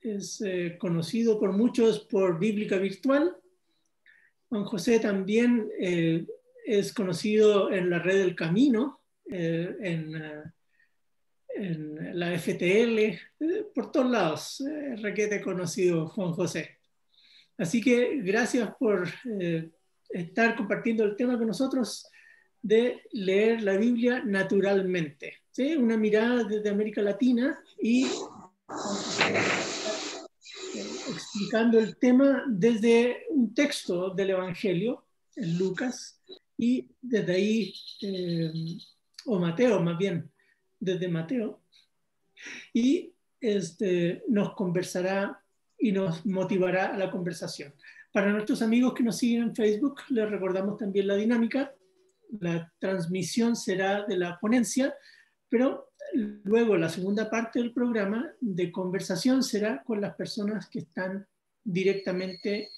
es conocido por muchos por Bíblica Virtual. Juan José también es conocido en la red del Camino, en la FTL, por todos lados, requete conocido Juan José. Así que gracias por estar compartiendo el tema con nosotros de leer la Biblia naturalmente, ¿sí? Una mirada desde América Latina y explicando el tema desde un texto del Evangelio, en Lucas, y desde ahí, o Mateo más bien, desde Mateo, y nos conversará y nos motivará a la conversación. Para nuestros amigos que nos siguen en Facebook, les recordamos también la dinámica. La transmisión será de la ponencia, pero luego la segunda parte del programa de conversación será con las personas que están directamente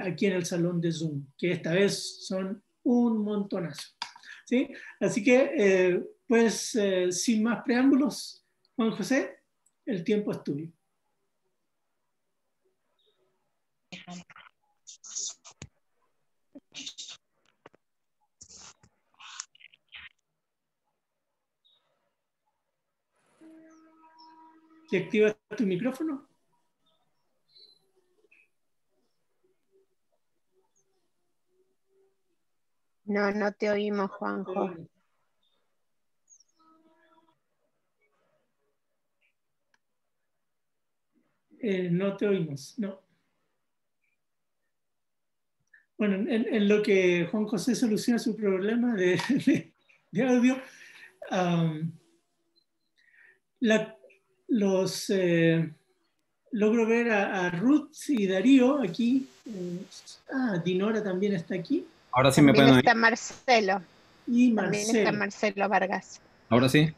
aquí en el salón de Zoom, que esta vez son un montonazo. ¿Sí? Así que, sin más preámbulos, Juan José, el tiempo es tuyo. ¿Se activa tu micrófono? No, no te oímos, Juanjo. No te oímos, no. Bueno, en lo que Juan José soluciona su problema de audio, logro ver a Ruth y Darío aquí. Dinora también está aquí. Ahora sí me También pueden está oír. Marcelo. Y También está Marcelo. Marcelo Vargas. ¿Ahora sí?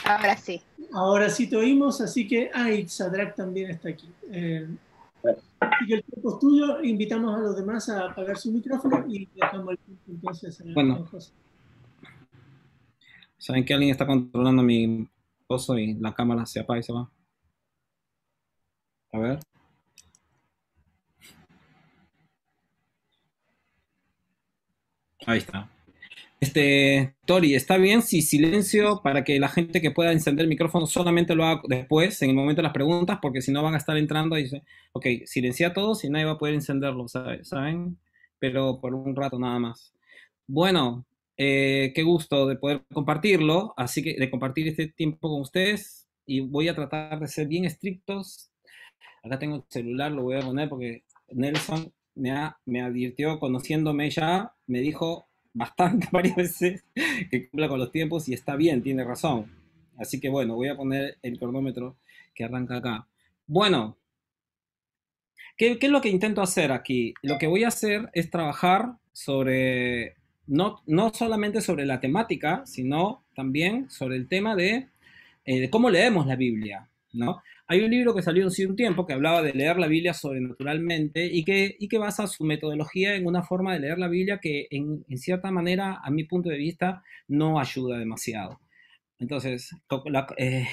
Ahora sí. Ahora sí te oímos, así que... y Sadrach también está aquí. Así que el tiempo es tuyo, invitamos a los demás a apagar su micrófono y dejamos el tiempo entonces a Bueno, José. saben que alguien está controlando mi coso y la cámara se apaga y se va. A ver. Ahí está. Tori, ¿está bien si silencio para que la gente que pueda encender el micrófono solamente lo haga después, en el momento de las preguntas? Porque si no van a estar entrando y dicen, ok, silencia a todos y nadie va a poder encenderlo, ¿saben? Pero por un rato nada más. Bueno, qué gusto de poder compartirlo, así que de compartir este tiempo con ustedes y voy a tratar de ser bien estrictos. Acá tengo el celular, lo voy a poner porque Nelson me advirtió, conociéndome ya, me dijo bastante varias veces que cumpla con los tiempos y está bien, tiene razón. Así que bueno, voy a poner el cronómetro que arranca acá. Bueno, ¿qué es lo que intento hacer aquí? Lo que voy a hacer es trabajar sobre, no solamente sobre la temática, sino también sobre el tema de cómo leemos la Biblia, ¿no? Hay un libro que salió hace un tiempo que hablaba de leer la Biblia sobrenaturalmente y que basa su metodología en una forma de leer la Biblia que en cierta manera, a mi punto de vista, no ayuda demasiado. Entonces,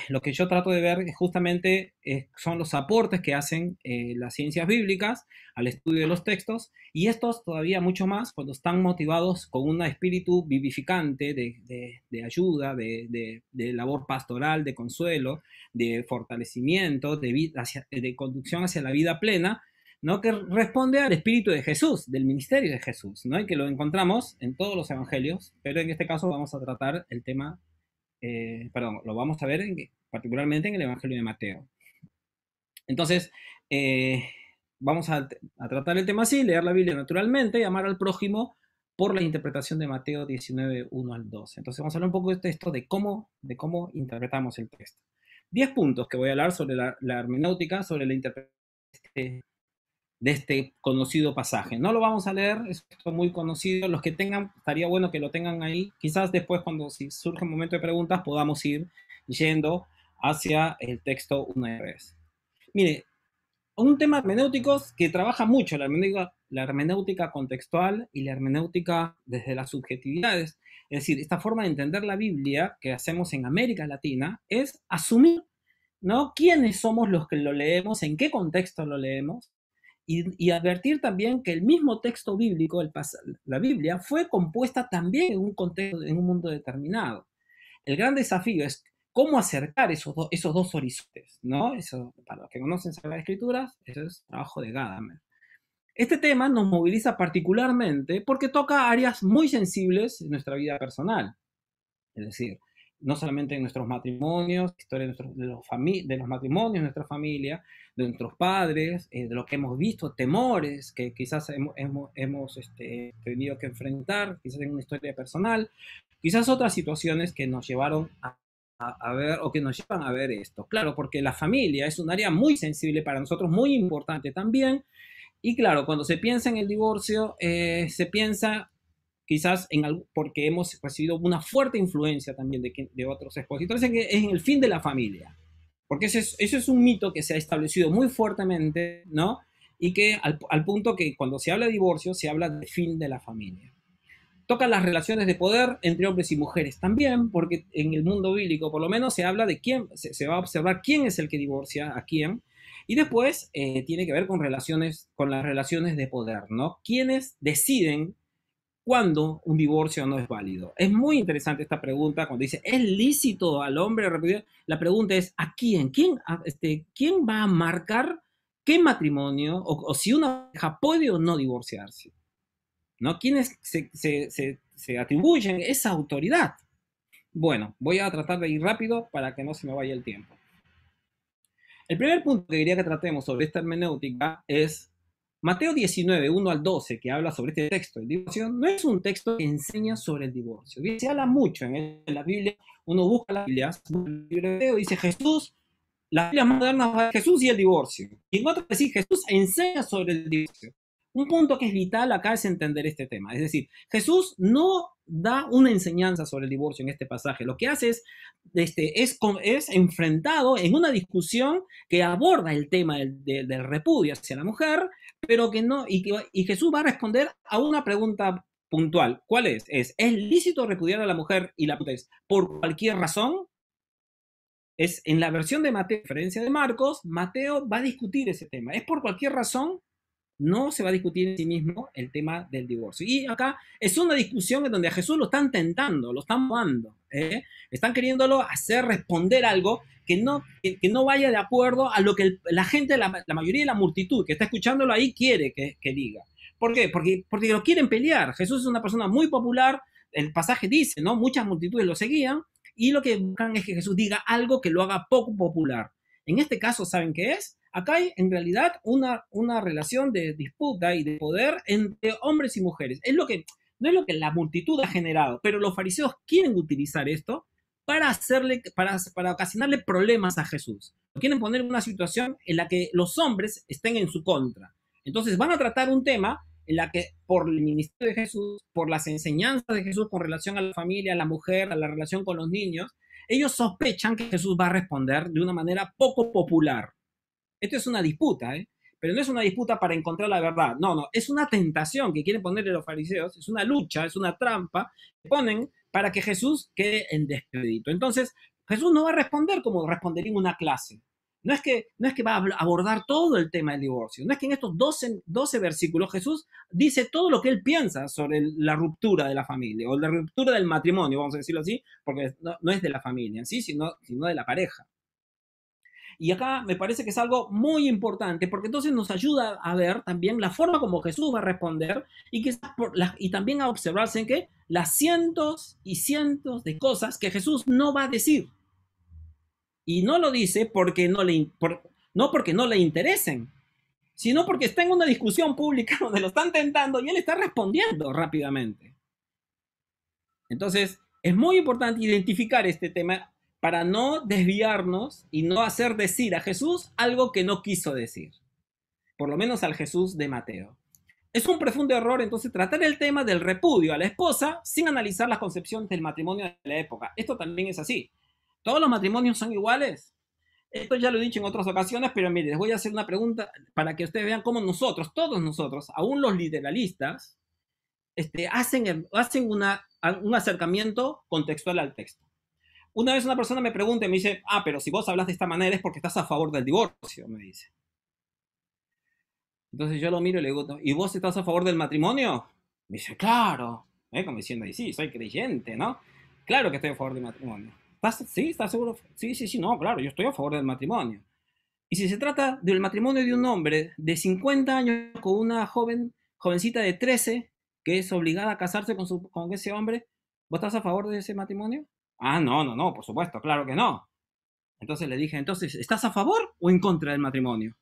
lo que yo trato de ver justamente son los aportes que hacen las ciencias bíblicas al estudio de los textos, y estos todavía mucho más cuando están motivados con un espíritu vivificante de ayuda, de labor pastoral, de consuelo, de fortalecimiento, de conducción hacia la vida plena, ¿no? Que responde al espíritu de Jesús, del ministerio de Jesús, ¿no? Y que lo encontramos en todos los evangelios, pero en este caso vamos a tratar el tema lo vamos a ver particularmente en el Evangelio de Mateo. Entonces, vamos a tratar el tema así, leer la Biblia naturalmente y amar al prójimo por la interpretación de Mateo 19, 1 al 12. Entonces vamos a hablar un poco de esto, de cómo interpretamos el texto. 10 puntos que voy a hablar sobre la hermenéutica, sobre la interpretación de este conocido pasaje. No lo vamos a leer, es muy conocido. Los que tengan, estaría bueno que lo tengan ahí. Quizás después, si surge un momento de preguntas, podamos ir yendo hacia el texto una vez. Mire, un tema hermenéutico que trabaja mucho la hermenéutica contextual y la hermenéutica desde las subjetividades. Es decir, esta forma de entender la Biblia que hacemos en América Latina es asumir ¿no? ¿Quiénes somos los que lo leemos? ¿En qué contexto lo leemos? Y advertir también que el mismo texto bíblico, la Biblia, fue compuesta también en un contexto, en un mundo determinado. El gran desafío es cómo acercar esos dos horizontes, ¿no? Eso, para los que conocen Sagradas Escrituras, eso es trabajo de Gadamer. Este tema nos moviliza particularmente porque toca áreas muy sensibles en nuestra vida personal. Es decir, no solamente en nuestros matrimonios, historia de los matrimonios, de nuestra familia, de nuestros padres, de lo que hemos visto, temores que quizás hemos tenido que enfrentar, quizás en una historia personal, quizás otras situaciones que nos llevaron a ver o que nos llevan a ver esto. Claro, porque la familia es un área muy sensible para nosotros, muy importante también. Y claro, cuando se piensa en el divorcio, se piensa quizás porque hemos recibido una fuerte influencia también de otros expositores, en el fin de la familia. Porque ese es un mito que se ha establecido muy fuertemente, ¿no? Y que al punto que cuando se habla de divorcio, se habla del fin de la familia. Toca las relaciones de poder entre hombres y mujeres también, porque en el mundo bíblico por lo menos se habla de quién, se va a observar quién es el que divorcia a quién. Y después tiene que ver con las relaciones de poder, ¿no? ¿Quiénes deciden cuándo un divorcio no es válido? Es muy interesante esta pregunta cuando dice, ¿es lícito al hombre repudiar? La pregunta es, ¿a quién? ¿Quién va a marcar qué matrimonio o si una pareja puede o no divorciarse? ¿No? ¿Quiénes se atribuyen esa autoridad? Bueno, voy a tratar de ir rápido para que no se me vaya el tiempo. El primer punto que quería que tratemos sobre esta hermenéutica es Mateo 19, 1 al 12, que habla sobre este texto. El divorcio no es un texto que enseña sobre el divorcio. Se habla mucho en la Biblia. Uno busca la Biblia, el libro dice Jesús, la Biblia moderna va a Jesús y el divorcio. Y en otro decir Jesús enseña sobre el divorcio. Un punto que es vital acá es entender este tema. Es decir, Jesús no da una enseñanza sobre el divorcio en este pasaje. Lo que hace es enfrentado en una discusión que aborda el tema del repudio hacia la mujer, pero que no, y Jesús va a responder a una pregunta puntual. ¿Cuál es? ¿Es lícito repudiar a la mujer? Y la pregunta es, ¿por cualquier razón? Es en la versión de Mateo, a diferencia de Marcos, Mateo va a discutir ese tema. ¿Es por cualquier razón? No se va a discutir en sí mismo el tema del divorcio. Y acá es una discusión en donde a Jesús lo están tentando, lo están mandando. Están queriéndolo hacer responder algo que no vaya de acuerdo a lo que la gente, la mayoría de la multitud que está escuchándolo ahí quiere que diga. ¿Por qué? Porque lo quieren pelear. Jesús es una persona muy popular. El pasaje dice, ¿no? Muchas multitudes lo seguían y lo que buscan es que Jesús diga algo que lo haga poco popular. En este caso, ¿saben qué es? Acá hay en realidad una relación de disputa y de poder entre hombres y mujeres. No es lo que la multitud ha generado, pero los fariseos quieren utilizar esto para ocasionarle problemas a Jesús. Quieren poner una situación en la que los hombres estén en su contra. Entonces van a tratar un tema en la que por el ministerio de Jesús, por las enseñanzas de Jesús con relación a la familia, a la mujer, a la relación con los niños, ellos sospechan que Jesús va a responder de una manera poco popular. Esto es una disputa, pero no es una disputa para encontrar la verdad. No, es una tentación que quieren ponerle los fariseos, es una lucha, es una trampa que ponen para que Jesús quede en descrédito. Entonces, Jesús no va a responder como respondería en una clase. No es que va a abordar todo el tema del divorcio. No es que en estos 12 versículos Jesús dice todo lo que él piensa sobre la ruptura de la familia o la ruptura del matrimonio, vamos a decirlo así, porque no es de la familia en sí, sino de la pareja. Y acá me parece que es algo muy importante porque entonces nos ayuda a ver también la forma como Jesús va a responder y también a observarse en que las cientos y cientos de cosas que Jesús no va a decir. Y no lo dice porque no porque no le interesen, sino porque está en una discusión pública donde lo están tentando y él está respondiendo rápidamente. Entonces, es muy importante identificar este tema para no desviarnos y no hacer decir a Jesús algo que no quiso decir. Por lo menos al Jesús de Mateo. Es un profundo error, entonces, tratar el tema del repudio a la esposa sin analizar las concepciones del matrimonio de la época. Esto también es así. ¿Todos los matrimonios son iguales? Esto ya lo he dicho en otras ocasiones, pero mire, les voy a hacer una pregunta para que ustedes vean cómo todos nosotros, aún los literalistas, hacen un acercamiento contextual al texto. Una vez una persona me pregunta y me dice, pero si vos hablas de esta manera es porque estás a favor del divorcio, me dice. Entonces yo lo miro y le digo, ¿y vos estás a favor del matrimonio? Me dice, claro. Como diciendo, y sí, soy creyente, ¿no? Claro que estoy a favor del matrimonio. ¿Sí? ¿Estás seguro? Sí, sí, sí, no, claro, yo estoy a favor del matrimonio. Y si se trata del matrimonio de un hombre de 50 años con una jovencita de 13 que es obligada a casarse con ese hombre, ¿vos estás a favor de ese matrimonio? No, no, no, por supuesto, claro que no. Entonces le dije, entonces, ¿estás a favor o en contra del matrimonio?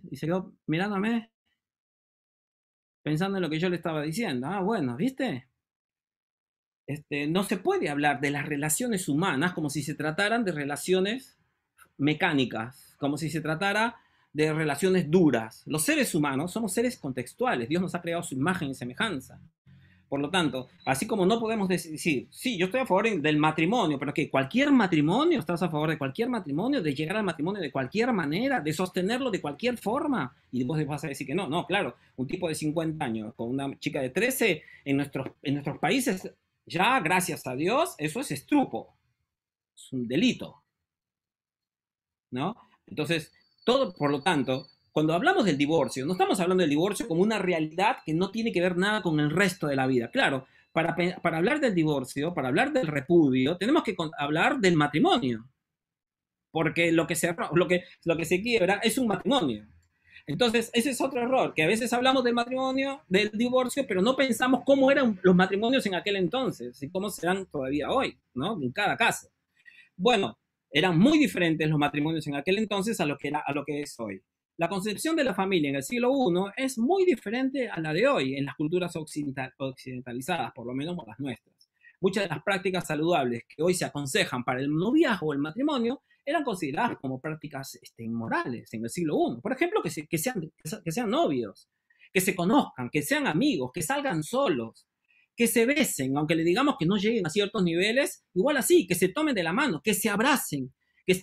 Y se quedó mirándome, pensando en lo que yo le estaba diciendo. Bueno, ¿viste? No se puede hablar de las relaciones humanas como si se trataran de relaciones mecánicas, como si se tratara de relaciones duras. Los seres humanos somos seres contextuales. Dios nos ha creado su imagen y semejanza. Por lo tanto, así como no podemos decir, sí, yo estoy a favor del matrimonio, pero que cualquier matrimonio, ¿estás a favor de cualquier matrimonio, de llegar al matrimonio de cualquier manera, de sostenerlo de cualquier forma? Y vos vas a decir que no, no, claro, un tipo de 50 años con una chica de 13 en nuestros países, ya, gracias a Dios, eso es estrupo, es un delito, ¿no? Entonces, por lo tanto, cuando hablamos del divorcio, no estamos hablando del divorcio como una realidad que no tiene que ver nada con el resto de la vida. Claro, para hablar del divorcio, para hablar del repudio, tenemos que hablar del matrimonio. Porque lo que se quiebra es un matrimonio. Entonces, ese es otro error, que a veces hablamos del matrimonio, del divorcio, pero no pensamos cómo eran los matrimonios en aquel entonces y cómo serán todavía hoy, ¿no? En cada caso. Bueno, eran muy diferentes los matrimonios en aquel entonces a lo que es hoy. La concepción de la familia en el siglo I es muy diferente a la de hoy en las culturas occidentalizadas, por lo menos las nuestras. Muchas de las prácticas saludables que hoy se aconsejan para el noviazgo o el matrimonio eran consideradas como prácticas inmorales en el siglo I. Por ejemplo, que sean novios, que se conozcan, que sean amigos, que salgan solos, que se besen, aunque le digamos que no lleguen a ciertos niveles, igual así, que se tomen de la mano, que se abracen, que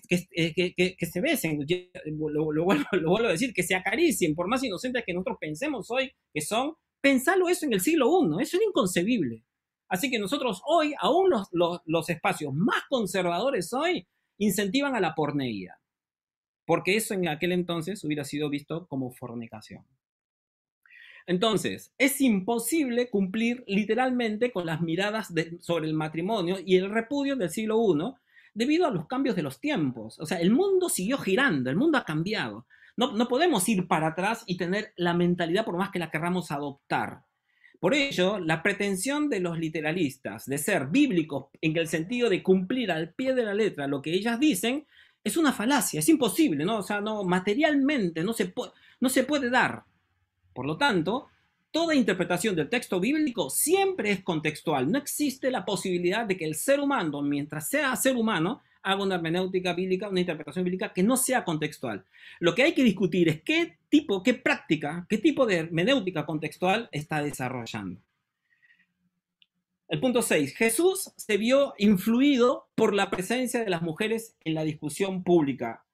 se besen, lo vuelvo a decir, que se acaricien, por más inocentes que nosotros pensemos hoy que son, pensarlo eso en el siglo I, eso era inconcebible. Así que nosotros hoy, aún los espacios más conservadores hoy, incentivan a la porneía, porque eso en aquel entonces hubiera sido visto como fornicación. Entonces, es imposible cumplir literalmente con las miradas sobre el matrimonio y el repudio del siglo I debido a los cambios de los tiempos. O sea, el mundo siguió girando, el mundo ha cambiado. No podemos ir para atrás y tener la mentalidad por más que la querramos adoptar. Por ello, la pretensión de los literalistas de ser bíblicos en el sentido de cumplir al pie de la letra lo que ellas dicen es una falacia, es imposible, ¿no? O sea, materialmente no se puede dar. Por lo tanto, toda interpretación del texto bíblico siempre es contextual. No existe la posibilidad de que el ser humano, mientras sea ser humano, haga una hermenéutica bíblica, una interpretación bíblica que no sea contextual. Lo que hay que discutir es qué tipo de hermenéutica contextual está desarrollando. El punto 6. Jesús se vio influido por la presencia de las mujeres en la discusión pública.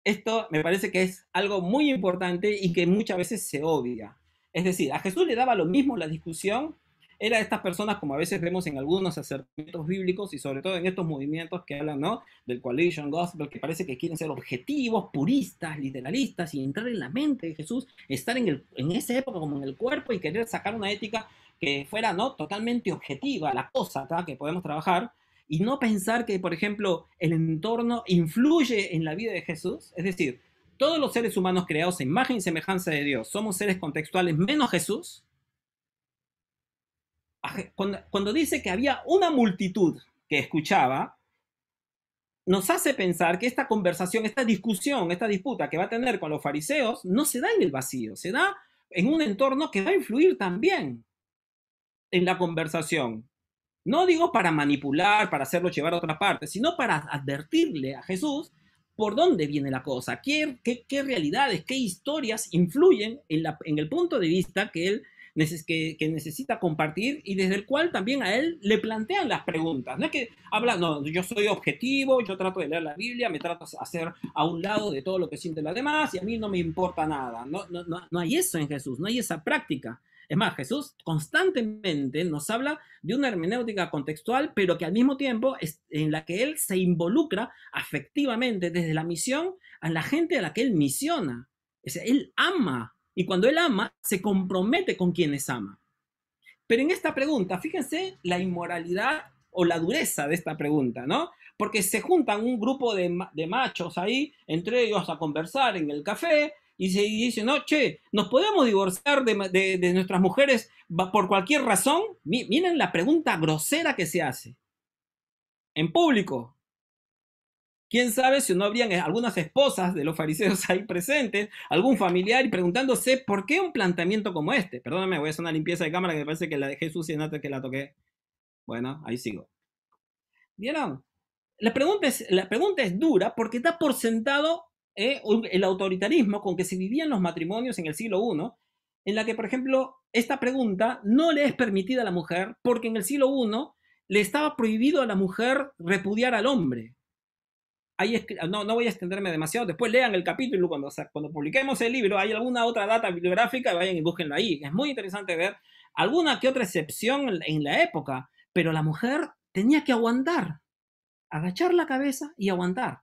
Esto me parece que es algo muy importante y que muchas veces se obvia. Es decir, a Jesús le daba lo mismo la discusión, era de estas personas como a veces vemos en algunos acercamientos bíblicos y sobre todo en estos movimientos que hablan, ¿no?, del coalition gospel, que parece que quieren ser objetivos, puristas, literalistas y entrar en la mente de Jesús, estar en esa época como en el cuerpo y querer sacar una ética que fuera, ¿no?, totalmente objetiva, la cosa acá que podemos trabajar. Y no pensar que, por ejemplo, el entorno influye en la vida de Jesús. Es decir, todos los seres humanos creados a imagen y semejanza de Dios somos seres contextuales menos Jesús. Cuando dice que había una multitud que escuchaba, nos hace pensar que esta conversación, esta discusión, esta disputa que va a tener con los fariseos no se da en el vacío, se da en un entorno que va a influir también en la conversación. No digo para manipular, para hacerlo llevar a otra parte, sino para advertirle a Jesús por dónde viene la cosa, qué realidades, qué historias influyen en el punto de vista que él que necesita compartir y desde el cual también a él le plantean las preguntas. No es que habla, no, yo soy objetivo, yo trato de leer la Biblia, me trato de hacer a un lado de todo lo que sienten los demás y a mí no me importa nada. No hay eso en Jesús, no hay esa práctica. Es más, Jesús constantemente nos habla de una hermenéutica contextual, pero que al mismo tiempo es en la que él se involucra afectivamente desde la misión a la gente a la que él misiona. O sea, él ama, y cuando él ama, se compromete con quienes ama. Pero en esta pregunta, fíjense la inmoralidad o la dureza de esta pregunta, ¿no? Porque se juntan un grupo de machos ahí, entre ellos a conversar en el café, y se dice, no, che, ¿nos podemos divorciar de nuestras mujeres por cualquier razón? Miren la pregunta grosera que se hace. En público. ¿Quién sabe si no habrían algunas esposas de los fariseos ahí presentes, algún familiar, y preguntándose por qué un planteamiento como este? Perdóname, voy a hacer una limpieza de cámara que me parece que la dejé sucia y no que la toqué. Bueno, ahí sigo. ¿Vieron? La pregunta es dura porque da por sentado el autoritarismo con que se vivían los matrimonios en el siglo I, en la que, por ejemplo, esta pregunta no le es permitida a la mujer porque en el siglo I le estaba prohibido a la mujer repudiar al hombre. Ahí no voy a extenderme demasiado, después lean el capítulo cuando publiquemos el libro, hay alguna otra data bibliográfica, vayan y búsquenlo ahí. Es muy interesante ver alguna que otra excepción en la época, pero la mujer tenía que aguantar, agachar la cabeza y aguantar.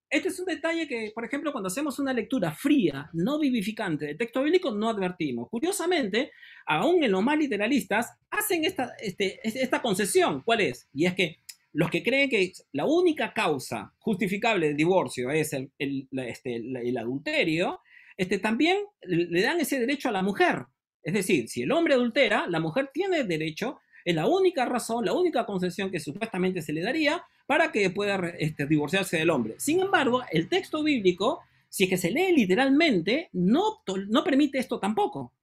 Este es un detalle que, por ejemplo, cuando hacemos una lectura fría, no vivificante del texto bíblico, no advertimos. Curiosamente, aún en los más literalistas, hacen esta concesión. ¿Cuál es? Y es que los que creen que la única causa justificable del divorcio es el adulterio, también le dan ese derecho a la mujer. Es decir, si el hombre adultera, la mujer tiene derecho, es la única razón, la única concesión que supuestamente se le daría para que pueda divorciarse del hombre. Sin embargo, el texto bíblico, si es que se lee literalmente, no permite esto tampoco.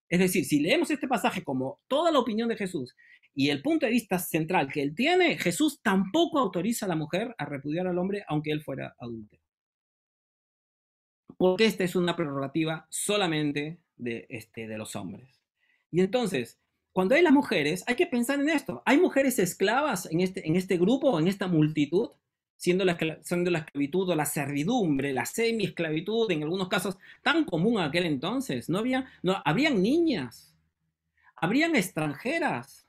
Es decir, si leemos este pasaje como toda la opinión de Jesús y el punto de vista central que él tiene, Jesús tampoco autoriza a la mujer a repudiar al hombre aunque él fuera adúltero. Porque esta es una prerrogativa solamente de los hombres. Y entonces, cuando hay las mujeres, hay que pensar en esto. ¿Hay mujeres esclavas en este grupo, en esta multitud? Siendo la esclavitud o la servidumbre, la semi-esclavitud, en algunos casos tan común en aquel entonces. Habrían niñas, habrían extranjeras,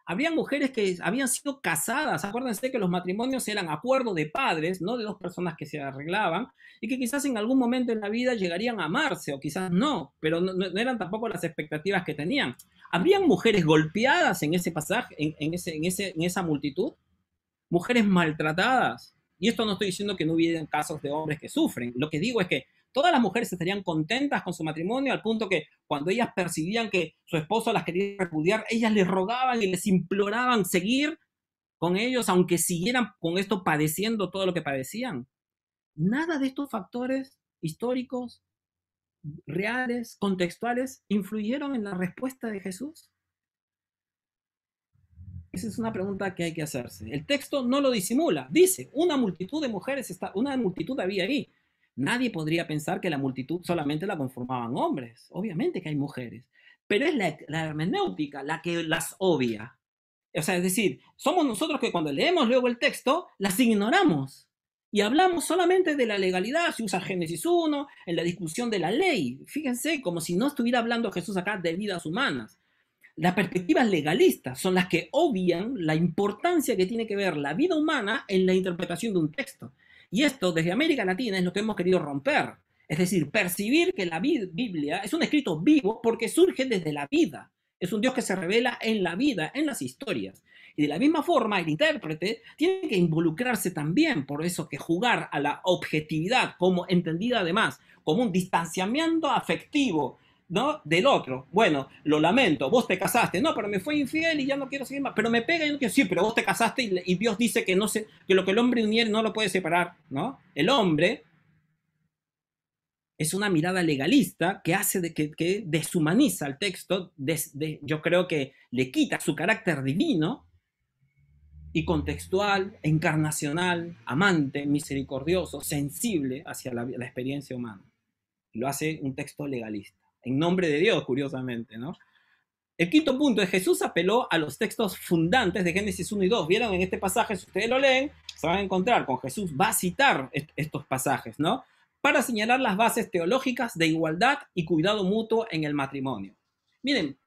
habrían mujeres que habían sido casadas. Acuérdense que los matrimonios eran acuerdo de padres, no de dos personas que se arreglaban, y que quizás en algún momento en la vida llegarían a amarse, o quizás no, pero no eran tampoco las expectativas que tenían. ¿Habrían mujeres golpeadas en ese pasaje, en esa multitud? Mujeres maltratadas. Y esto no estoy diciendo que no hubieran casos de hombres que sufren. Lo que digo es que todas las mujeres estarían contentas con su matrimonio al punto que cuando ellas percibían que su esposo las quería repudiar, ellas les rogaban y les imploraban seguir con ellos, aunque siguieran con esto padeciendo todo lo que padecían. Nada de estos factores históricos, reales, contextuales, influyeron en la respuesta de Jesús. Esa es una pregunta que hay que hacerse. El texto no lo disimula. Dice, una multitud de mujeres, una multitud había ahí. Nadie podría pensar que la multitud solamente la conformaban hombres. Obviamente que hay mujeres. Pero es la hermenéutica la que las obvia. O sea, es decir, somos nosotros que cuando leemos luego el texto, las ignoramos. Y hablamos solamente de la legalidad, se usa Génesis 1, en la discusión de la ley. Fíjense, como si no estuviera hablando Jesús acá de vidas humanas. Las perspectivas legalistas son las que obvian la importancia que tiene que ver la vida humana en la interpretación de un texto. Y esto, desde América Latina, es lo que hemos querido romper. Es decir, percibir que la Biblia es un escrito vivo porque surge desde la vida. Es un Dios que se revela en la vida, en las historias. Y de la misma forma, el intérprete tiene que involucrarse también, por eso que jugar a la objetividad, como entendida además, como un distanciamiento afectivo, ¿no? Del otro. Bueno, lo lamento, vos te casaste, no, pero me fue infiel y ya no quiero seguir más, pero me pega y no quiero, sí, pero vos te casaste y Dios dice que que lo que el hombre uniere no lo puede separar, ¿no? El hombre es una mirada legalista que hace que deshumaniza el texto, yo creo que le quita su carácter divino y contextual, encarnacional, amante, misericordioso, sensible hacia la experiencia humana. Lo hace un texto legalista. En nombre de Dios, curiosamente, ¿no? El quinto punto es Jesús apeló a los textos fundantes de Génesis 1 y 2. Vieron en este pasaje, si ustedes lo leen, se van a encontrar con Jesús, va a citar estos pasajes, ¿no? Para señalar las bases teológicas de igualdad y cuidado mutuo en el matrimonio. Miren,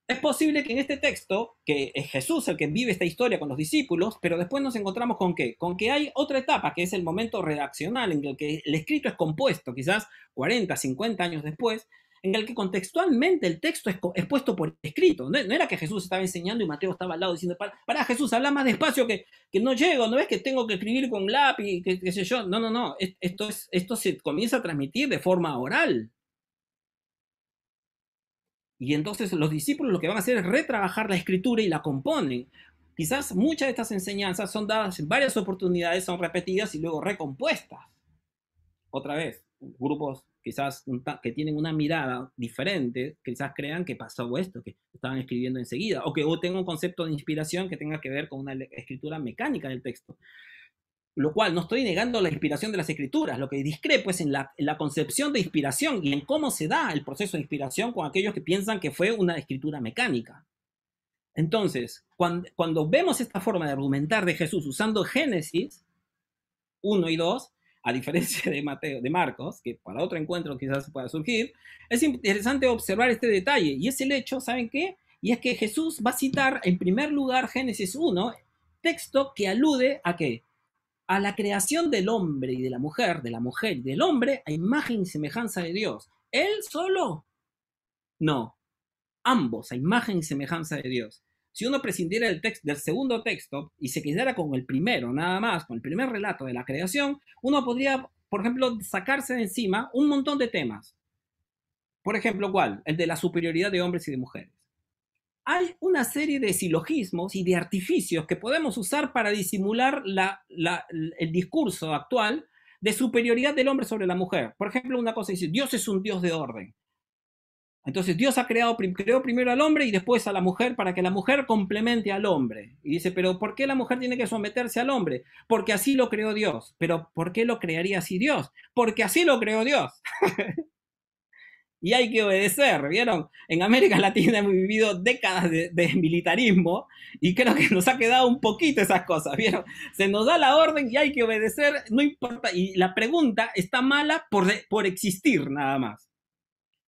es posible que en este texto, que es Jesús el que vive esta historia con los discípulos, pero después nos encontramos con ¿qué? Con que hay otra etapa, que es el momento redaccional, en el que el escrito es compuesto, quizás 40, 50 años después, en el que contextualmente el texto es puesto por escrito. No era que Jesús estaba enseñando y Mateo estaba al lado diciendo, para Jesús, habla más despacio que no llego, ¿no ves que tengo que escribir con lápiz, qué sé yo? No. Esto se comienza a transmitir de forma oral. Y entonces los discípulos lo que van a hacer es retrabajar la escritura y la componen. Quizás muchas de estas enseñanzas son dadas en varias oportunidades, son repetidas y luego recompuestas. Otra vez, grupos quizás que tienen una mirada diferente, quizás crean que pasó esto, que estaban escribiendo enseguida, o que tenga un concepto de inspiración que tenga que ver con una escritura mecánica del texto. Lo cual no estoy negando la inspiración de las escrituras, lo que discrepo es en la concepción de inspiración y en cómo se da el proceso de inspiración con aquellos que piensan que fue una escritura mecánica. Entonces, cuando vemos esta forma de argumentar de Jesús usando Génesis 1 y 2, a diferencia de Marcos, que para otro encuentro quizás pueda surgir, es interesante observar este detalle, y es el hecho, ¿saben qué? Y es que Jesús va a citar en primer lugar Génesis 1, texto que alude a ¿qué? A la creación del hombre y de la mujer y del hombre a imagen y semejanza de Dios. ¿Él solo? No. Ambos a imagen y semejanza de Dios. Si uno prescindiera del segundo texto y se quedara con el primero, nada más, con el primer relato de la creación, uno podría, por ejemplo, sacarse de encima un montón de temas. Por ejemplo, ¿cuál? El de la superioridad de hombres y de mujeres. Hay una serie de silogismos y de artificios que podemos usar para disimular el discurso actual de superioridad del hombre sobre la mujer. Por ejemplo, una cosa dice, Dios es un Dios de orden. Entonces Dios creó primero al hombre y después a la mujer para que la mujer complemente al hombre. Y dice, pero ¿por qué la mujer tiene que someterse al hombre? Porque así lo creó Dios. ¿Pero por qué lo crearía así Dios? Porque así lo creó Dios. Y hay que obedecer, ¿vieron? En América Latina hemos vivido décadas de militarismo y creo que nos ha quedado un poquito esas cosas, ¿vieron? Se nos da la orden y hay que obedecer, no importa, y la pregunta está mala por existir nada más.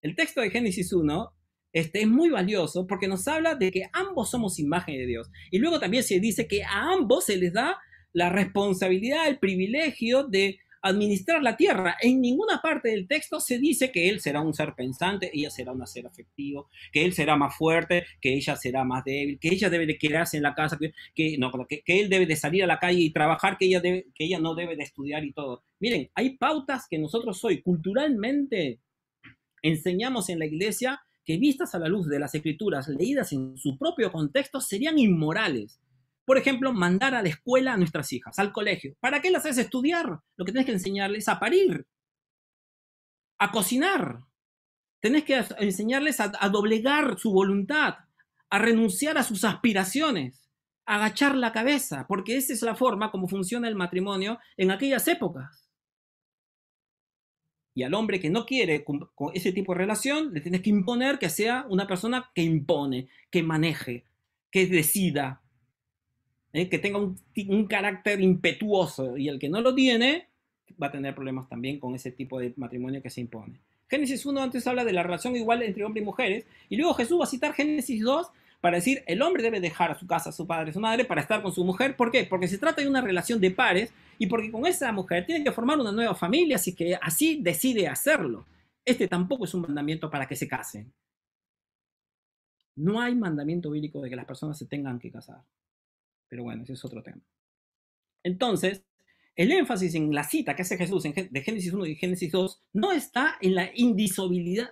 El texto de Génesis 1 es muy valioso porque nos habla de que ambos somos imagen de Dios. Y luego también se dice que a ambos se les da la responsabilidad, el privilegio de administrar la tierra. En ninguna parte del texto se dice que él será un ser pensante, ella será un ser afectivo, que él será más fuerte, que ella será más débil, que ella debe de quedarse en la casa, que él debe de salir a la calle y trabajar, que ella no debe de estudiar y todo. Miren, hay pautas que nosotros hoy culturalmente enseñamos en la iglesia que vistas a la luz de las escrituras leídas en su propio contexto serían inmorales. Por ejemplo, mandar a la escuela a nuestras hijas, al colegio. ¿Para qué las haces estudiar? Lo que tienes que enseñarles es a parir, a cocinar. Tenés que enseñarles a doblegar su voluntad, a renunciar a sus aspiraciones, a agachar la cabeza, porque esa es la forma como funciona el matrimonio en aquellas épocas. Y al hombre que no quiere con ese tipo de relación, le tienes que imponer que sea una persona que impone, que maneje, que decida, que tenga un carácter impetuoso, y el que no lo tiene va a tener problemas también con ese tipo de matrimonio que se impone. Génesis 1 antes habla de la relación igual entre hombres y mujeres, y luego Jesús va a citar Génesis 2 para decir, el hombre debe dejar a su casa, a su padre, a su madre, para estar con su mujer. ¿Por qué? Porque se trata de una relación de pares, y porque con esa mujer tiene que formar una nueva familia, así que así decide hacerlo. Este tampoco es un mandamiento para que se casen. No hay mandamiento bíblico de que las personas se tengan que casar. Pero bueno, ese es otro tema. Entonces, el énfasis en la cita que hace Jesús de Génesis 1 y Génesis 2 no está en la indisolubilidad,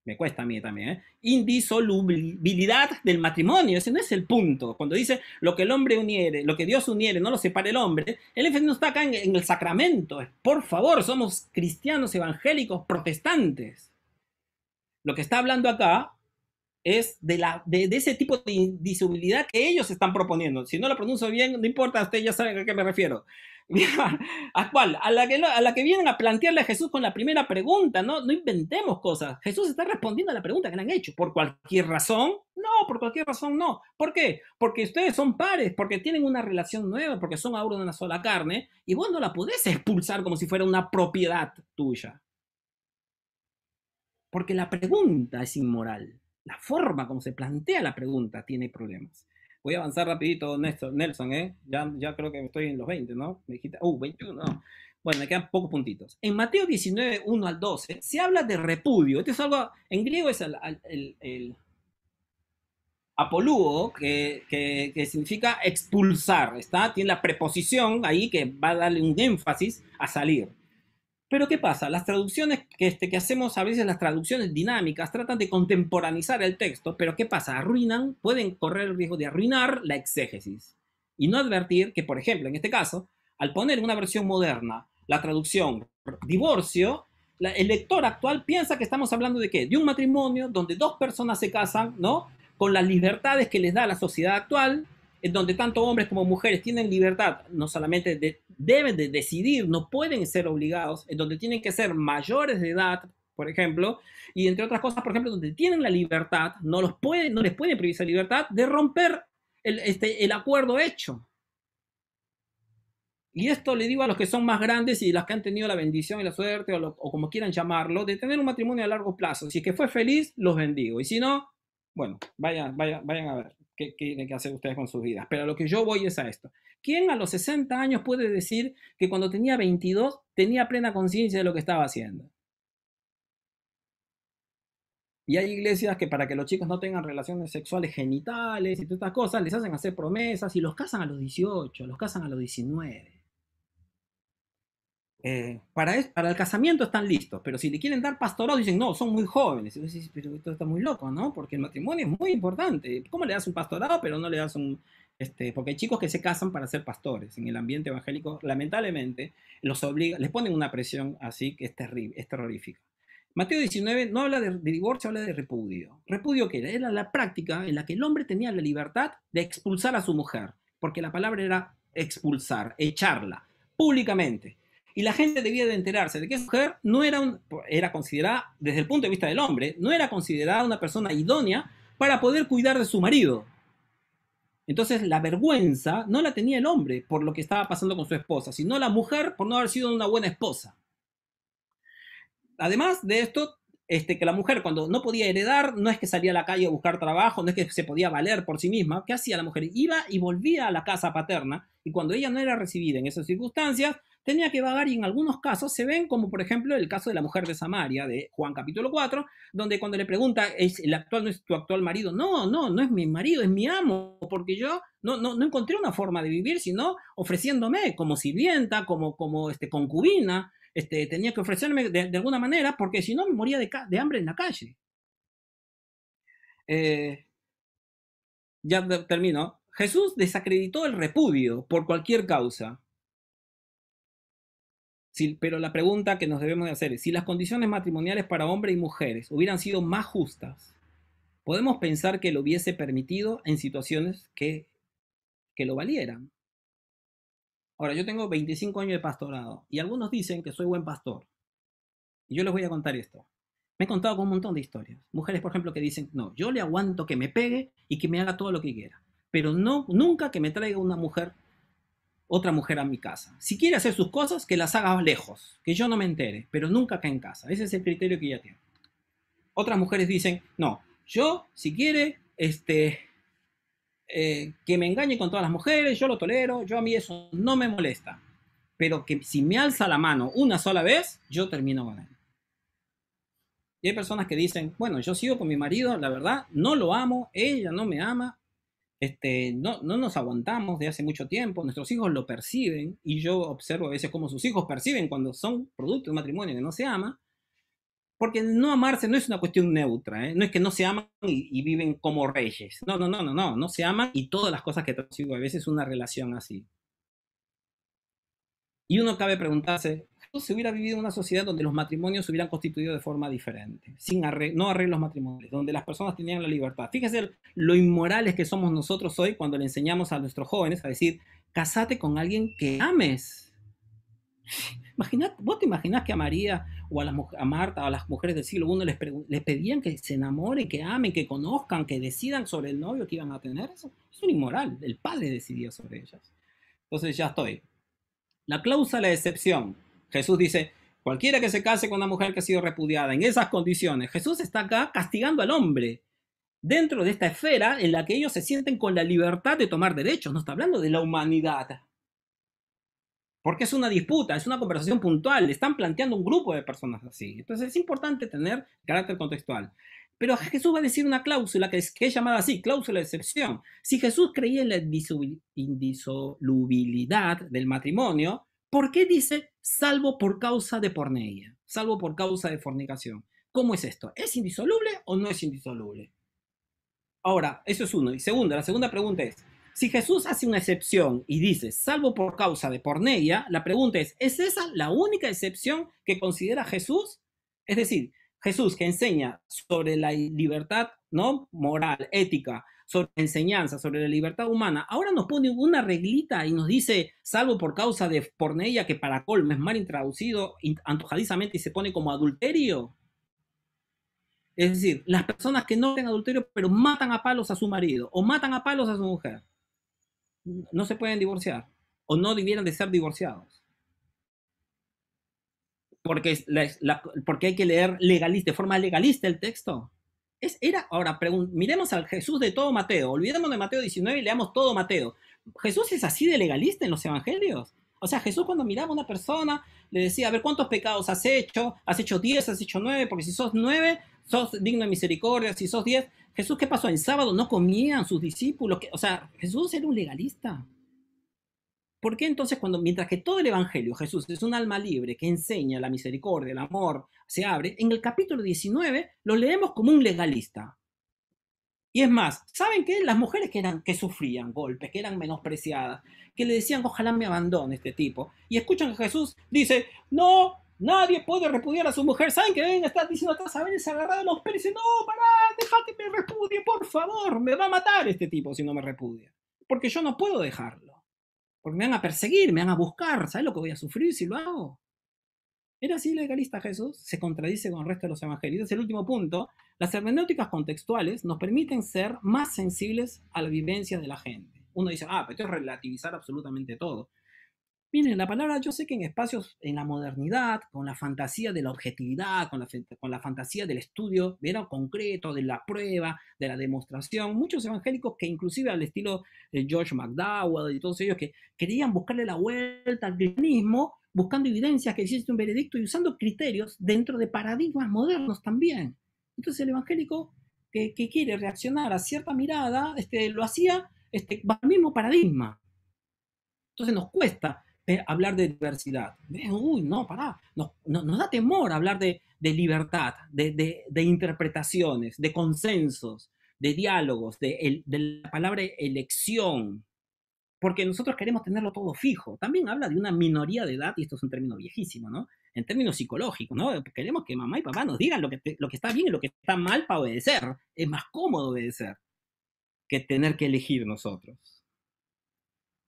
me cuesta a mí también, indisolubilidad del matrimonio. Ese no es el punto. Cuando dice lo que el hombre uniere, lo que Dios uniere, no lo separe el hombre, el énfasis no está acá en el sacramento. Por favor, somos cristianos evangélicos protestantes. Lo que está hablando acá es de ese tipo de indisolubilidad que ellos están proponiendo. Si no lo pronuncio bien, no importa, ustedes ya saben a qué me refiero. ¿A cuál? A la que vienen a plantearle a Jesús con la primera pregunta, ¿no? No inventemos cosas. Jesús está respondiendo a la pregunta que le han hecho. ¿Por cualquier razón? No, por cualquier razón no. ¿Por qué? Porque ustedes son pares, porque tienen una relación nueva, porque son ahora una sola carne, y vos no la podés expulsar como si fuera una propiedad tuya. porque la pregunta es inmoral. La forma como se plantea la pregunta tiene problemas. Voy a avanzar rapidito, Nelson, ¿eh? Ya creo que estoy en los 20, ¿no? Me dijiste, 21, no. Bueno, me quedan pocos puntitos. En Mateo 19, 1 al 12, se habla de repudio. Esto es algo, en griego es el apolúo, que significa expulsar, ¿está? Tiene la preposición ahí que va a darle un énfasis a salir. Pero ¿qué pasa? Las traducciones que hacemos, a veces las traducciones dinámicas, tratan de contemporaneizar el texto, pero ¿qué pasa? Pueden correr el riesgo de arruinar la exégesis y no advertir que, por ejemplo, en este caso, al poner una versión moderna la traducción divorcio, el lector actual piensa que estamos hablando de ¿qué? De un matrimonio donde dos personas se casan, ¿no? Con las libertades que les da la sociedad actual, en donde tanto hombres como mujeres tienen libertad, no solamente deben de decidir, no pueden ser obligados, en donde tienen que ser mayores de edad, por ejemplo, y entre otras cosas, por ejemplo, donde tienen la libertad, no les pueden prohibir esa libertad de romper el acuerdo hecho. Y esto le digo a los que son más grandes y los que han tenido la bendición y la suerte, o como quieran llamarlo, de tener un matrimonio a largo plazo. Si es que fue feliz, los bendigo. Y si no, bueno, vayan a ver qué tienen que hacer ustedes con sus vidas. Pero a lo que yo voy es a esto. ¿Quién a los 60 años puede decir que cuando tenía 22 tenía plena conciencia de lo que estaba haciendo? Y hay iglesias que para que los chicos no tengan relaciones sexuales genitales y todas estas cosas, les hacen hacer promesas y los casan a los 18, los casan a los 19. Para el casamiento están listos, pero si le quieren dar pastorado dicen, no, son muy jóvenes. Y tú dices, pero esto está muy loco, ¿no? Porque el matrimonio es muy importante. ¿Cómo le das un pastorado, pero no le das un... porque hay chicos que se casan para ser pastores. En el ambiente evangélico, lamentablemente, les ponen una presión así que es terrible, es terrorífica. Mateo 19 no habla de divorcio, habla de repudio. ¿Repudio qué era? Era la práctica en la que el hombre tenía la libertad de expulsar a su mujer, porque la palabra era expulsar, echarla, públicamente. Y la gente debía de enterarse de que esa mujer no era considerada, desde el punto de vista del hombre, no era considerada una persona idónea para poder cuidar de su marido. Entonces la vergüenza no la tenía el hombre por lo que estaba pasando con su esposa, sino la mujer por no haber sido una buena esposa. Además de esto, que la mujer cuando no podía heredar, no es que salía a la calle a buscar trabajo, no es que se podía valer por sí misma. ¿Qué hacía la mujer? Iba y volvía a la casa paterna, y cuando ella no era recibida en esas circunstancias, tenía que vagar, y en algunos casos se ven como por ejemplo el caso de la mujer de Samaria, de Juan capítulo 4, donde cuando le pregunta, ¿no es tu actual marido? No es mi marido, es mi amo, porque yo no encontré una forma de vivir, sino ofreciéndome como sirvienta, como concubina, tenía que ofrecerme de alguna manera, porque si no me moría de hambre en la calle. Ya termino. Jesús desacreditó el repudio por cualquier causa. Sí, pero la pregunta que nos debemos de hacer es, si las condiciones matrimoniales para hombres y mujeres hubieran sido más justas, podemos pensar que lo hubiese permitido en situaciones que lo valieran. Ahora, yo tengo 25 años de pastorado y algunos dicen que soy buen pastor. Y yo les voy a contar esto. Me he contado con un montón de historias. Mujeres, por ejemplo, que dicen, no, yo le aguanto que me pegue y que me haga todo lo que quiera, pero nunca que me traiga otra mujer a mi casa. Si quiere hacer sus cosas, que las haga lejos, que yo no me entere, pero nunca acá en casa. Ese es el criterio que ella tiene. Otras mujeres dicen, no, yo, si quiere, que me engañe con todas las mujeres, yo lo tolero, a mí eso no me molesta. Pero que si me alza la mano una sola vez, yo termino con él. Y hay personas que dicen, bueno, yo sigo con mi marido, la verdad, no lo amo, ella no me ama, no nos aguantamos de hace mucho tiempo, nuestros hijos lo perciben, y yo observo a veces cómo sus hijos perciben cuando son producto de un matrimonio que no se ama, porque no amarse no es una cuestión neutra, no es que no se aman y viven como reyes, no se aman, y todas las cosas que consigo a veces es una relación así. Y uno cabe preguntarse, se hubiera vivido en una sociedad donde los matrimonios se hubieran constituido de forma diferente, no arreglos matrimoniales, donde las personas tenían la libertad. Fíjese lo inmorales que somos nosotros hoy cuando le enseñamos a nuestros jóvenes a decir, casate con alguien que ames. ¿Vos te imaginás que a María o a Marta o a las mujeres del siglo I les pedían que se enamoren, que amen, que conozcan, que decidan sobre el novio que iban a tener? Eso es un inmoral. El padre decidía sobre ellas. Entonces ya estoy. La cláusula de excepción. Jesús dice, Cualquiera que se case con una mujer que ha sido repudiada en esas condiciones, Jesús está acá castigando al hombre dentro de esta esfera en la que ellos se sienten con la libertad de tomar derechos. No está hablando de la humanidad. Porque es una disputa, es una conversación puntual. Están planteando un grupo de personas así. Entonces es importante tener carácter contextual. Pero Jesús va a decir una cláusula que es llamada así, cláusula de excepción. Si Jesús creía en la indisolubilidad del matrimonio, ¿por qué dice salvo por causa de porneia? Salvo por causa de fornicación. ¿Cómo es esto? ¿Es indisoluble o no es indisoluble? Ahora, eso es uno. Y la segunda pregunta es, si Jesús hace una excepción y dice, salvo por causa de porneia, la pregunta ¿es esa la única excepción que considera Jesús? Es decir, Jesús que enseña sobre la libertad, ¿no?, moral, ética, sobre la enseñanza, sobre la libertad humana, ahora nos pone una reglita y nos dice, salvo por causa de porneia, que para colmo es mal introducido antojadizamente y se pone como adulterio. Es decir, las personas que no tienen adulterio pero matan a palos a su marido o matan a palos a su mujer, no se pueden divorciar o no debieran de ser divorciados. Porque, porque hay que leer de forma legalista el texto. Ahora, miremos al Jesús de todo Mateo. Olvidemos de Mateo 19 y leamos todo Mateo. ¿Jesús es así de legalista en los evangelios? O sea, Jesús cuando miraba a una persona le decía, a ver, ¿cuántos pecados has hecho? ¿Has hecho 10? ¿Has hecho 9? Porque si sos 9, sos digno de misericordia. Si sos 10, Jesús, ¿qué pasó? En sábado no comían sus discípulos. O sea, Jesús era un legalista. ¿Por qué entonces mientras que todo el evangelio, Jesús es un alma libre que enseña la misericordia, el amor, se abre, en el capítulo 19 lo leemos como un legalista? Y es más, ¿saben qué? Las mujeres que sufrían golpes, que eran menospreciadas, que le decían, ojalá me abandone este tipo, y escuchan que Jesús dice, no, nadie puede repudiar a su mujer. ¿Saben qué? Está diciendo, estás a ver, se agarra de los pelos y dice, no, pará, déjate que me repudie, por favor, me va a matar este tipo si no me repudia, porque yo no puedo dejarlo. Porque me van a perseguir, me van a buscar. ¿Sabes lo que voy a sufrir si lo hago? ¿Era así legalista Jesús? Se contradice con el resto de los evangelios. Es el último punto. Las hermenéuticas contextuales nos permiten ser más sensibles a la vivencia de la gente. Uno dice, pero esto es relativizar absolutamente todo. Miren, la palabra, yo sé que en espacios, en la modernidad, con la fantasía de la objetividad, con la fantasía del estudio, ¿vieron?, concreto, de la prueba, de la demostración, muchos evangélicos que inclusive al estilo de George McDowell y todos ellos que querían buscarle la vuelta al cristianismo, buscando evidencias que existe un veredicto y usando criterios dentro de paradigmas modernos también. Entonces el evangélico que quiere reaccionar a cierta mirada, lo hacía bajo el mismo paradigma. Entonces nos cuesta hablar de diversidad. Uy, no, pará. Nos da temor hablar de libertad, de interpretaciones, de consensos, de diálogos, de la palabra elección, porque nosotros queremos tenerlo todo fijo. También habla de una minoría de edad, y esto es un término viejísimo, ¿no? En términos psicológicos, ¿no? Queremos que mamá y papá nos digan lo que está bien y lo que está mal para obedecer. Es más cómodo obedecer que tener que elegir nosotros.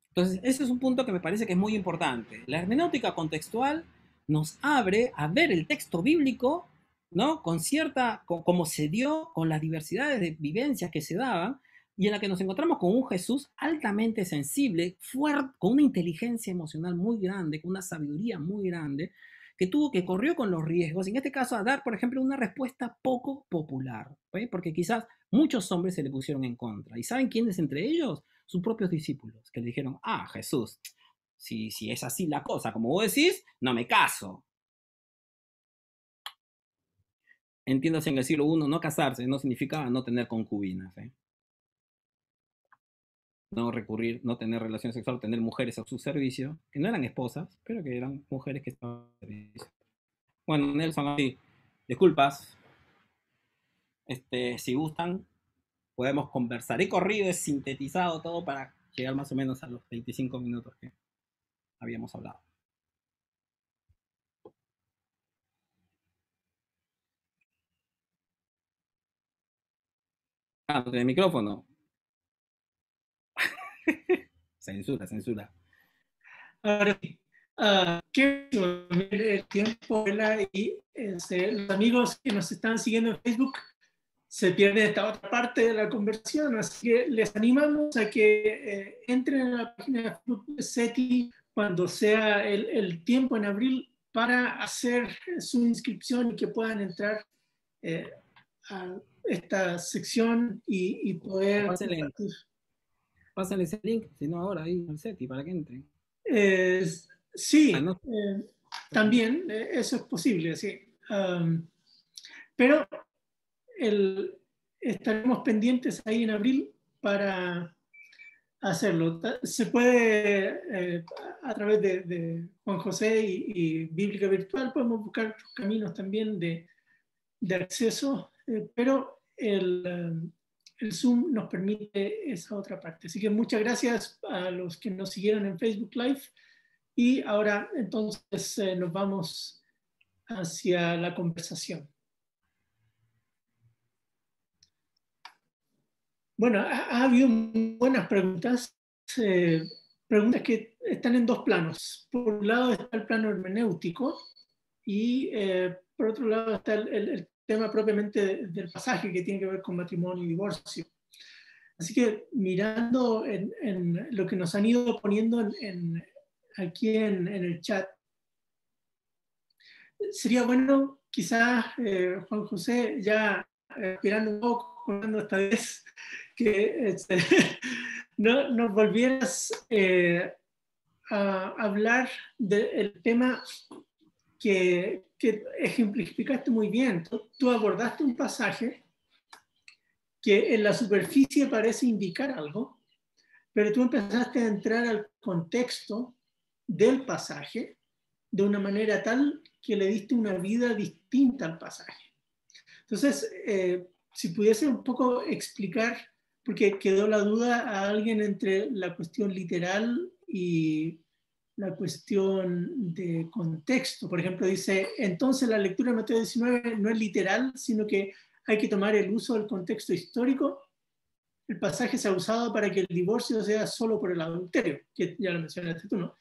Entonces, ese es un punto que me parece que es muy importante. La hermenéutica contextual nos abre a ver el texto bíblico, ¿no?, como se dio, con las diversidades de vivencias que se daban, y en la que nos encontramos con un Jesús altamente sensible, fuerte, con una inteligencia emocional muy grande, con una sabiduría muy grande, que corrió con los riesgos, en este caso a dar, por ejemplo, una respuesta poco popular, ¿sí?, porque quizás muchos hombres se le pusieron en contra. ¿Y saben quiénes entre ellos? Sus propios discípulos, que le dijeron, Jesús, si es así la cosa, como vos decís, no me caso. Entiéndase, en el siglo I, no casarse no significaba no tener concubinas, ¿eh? No recurrir, no tener relación sexual, tener mujeres a su servicio, que no eran esposas, pero que eran mujeres que estaban a su servicio. Bueno, Nelson, disculpas, si gustan, podemos conversar. He corrido, he sintetizado todo para llegar más o menos a los 25 minutos que habíamos hablado. No tiene micrófono. Censura. Ahora sí, el tiempo, y los amigos que nos están siguiendo en Facebook se pierden esta otra parte de la conversación, así que les animamos a que entren a la página de Facebook de SETI cuando sea el tiempo en abril para hacer su inscripción y que puedan entrar a esta sección y poder compartir. Pásenle ese link, si no ahora ahí al SETI para que entren. Sí, no. también eso es posible, sí. Pero estaremos pendientes ahí en abril para hacerlo. Se puede, a través de Juan José y Bíblica Virtual, podemos buscar caminos también de acceso, pero el Zoom nos permite esa otra parte. Así que muchas gracias a los que nos siguieron en Facebook Live, y ahora entonces nos vamos hacia la conversación. Bueno, ha habido buenas preguntas, preguntas que están en dos planos. Por un lado está el plano hermenéutico y por otro lado está el tema propiamente del pasaje que tiene que ver con matrimonio y divorcio. Así que mirando en lo que nos han ido poniendo aquí en el chat, sería bueno quizás, Juan José, ya esperando un poco, contando esta vez, que no, nos volvieras a hablar del tema que ejemplificaste muy bien. Tú abordaste un pasaje que en la superficie parece indicar algo, pero tú empezaste a entrar al contexto del pasaje de una manera tal que le diste una vida distinta al pasaje. Entonces, si pudiese un poco explicar, porque quedó la duda a alguien entre la cuestión literal y la cuestión de contexto. Por ejemplo, dice, entonces la lectura de Mateo 19 no es literal, sino que hay que tomar el uso del contexto histórico. El pasaje se ha usado para que el divorcio sea solo por el adulterio, que ya lo mencionaste tú, ¿no?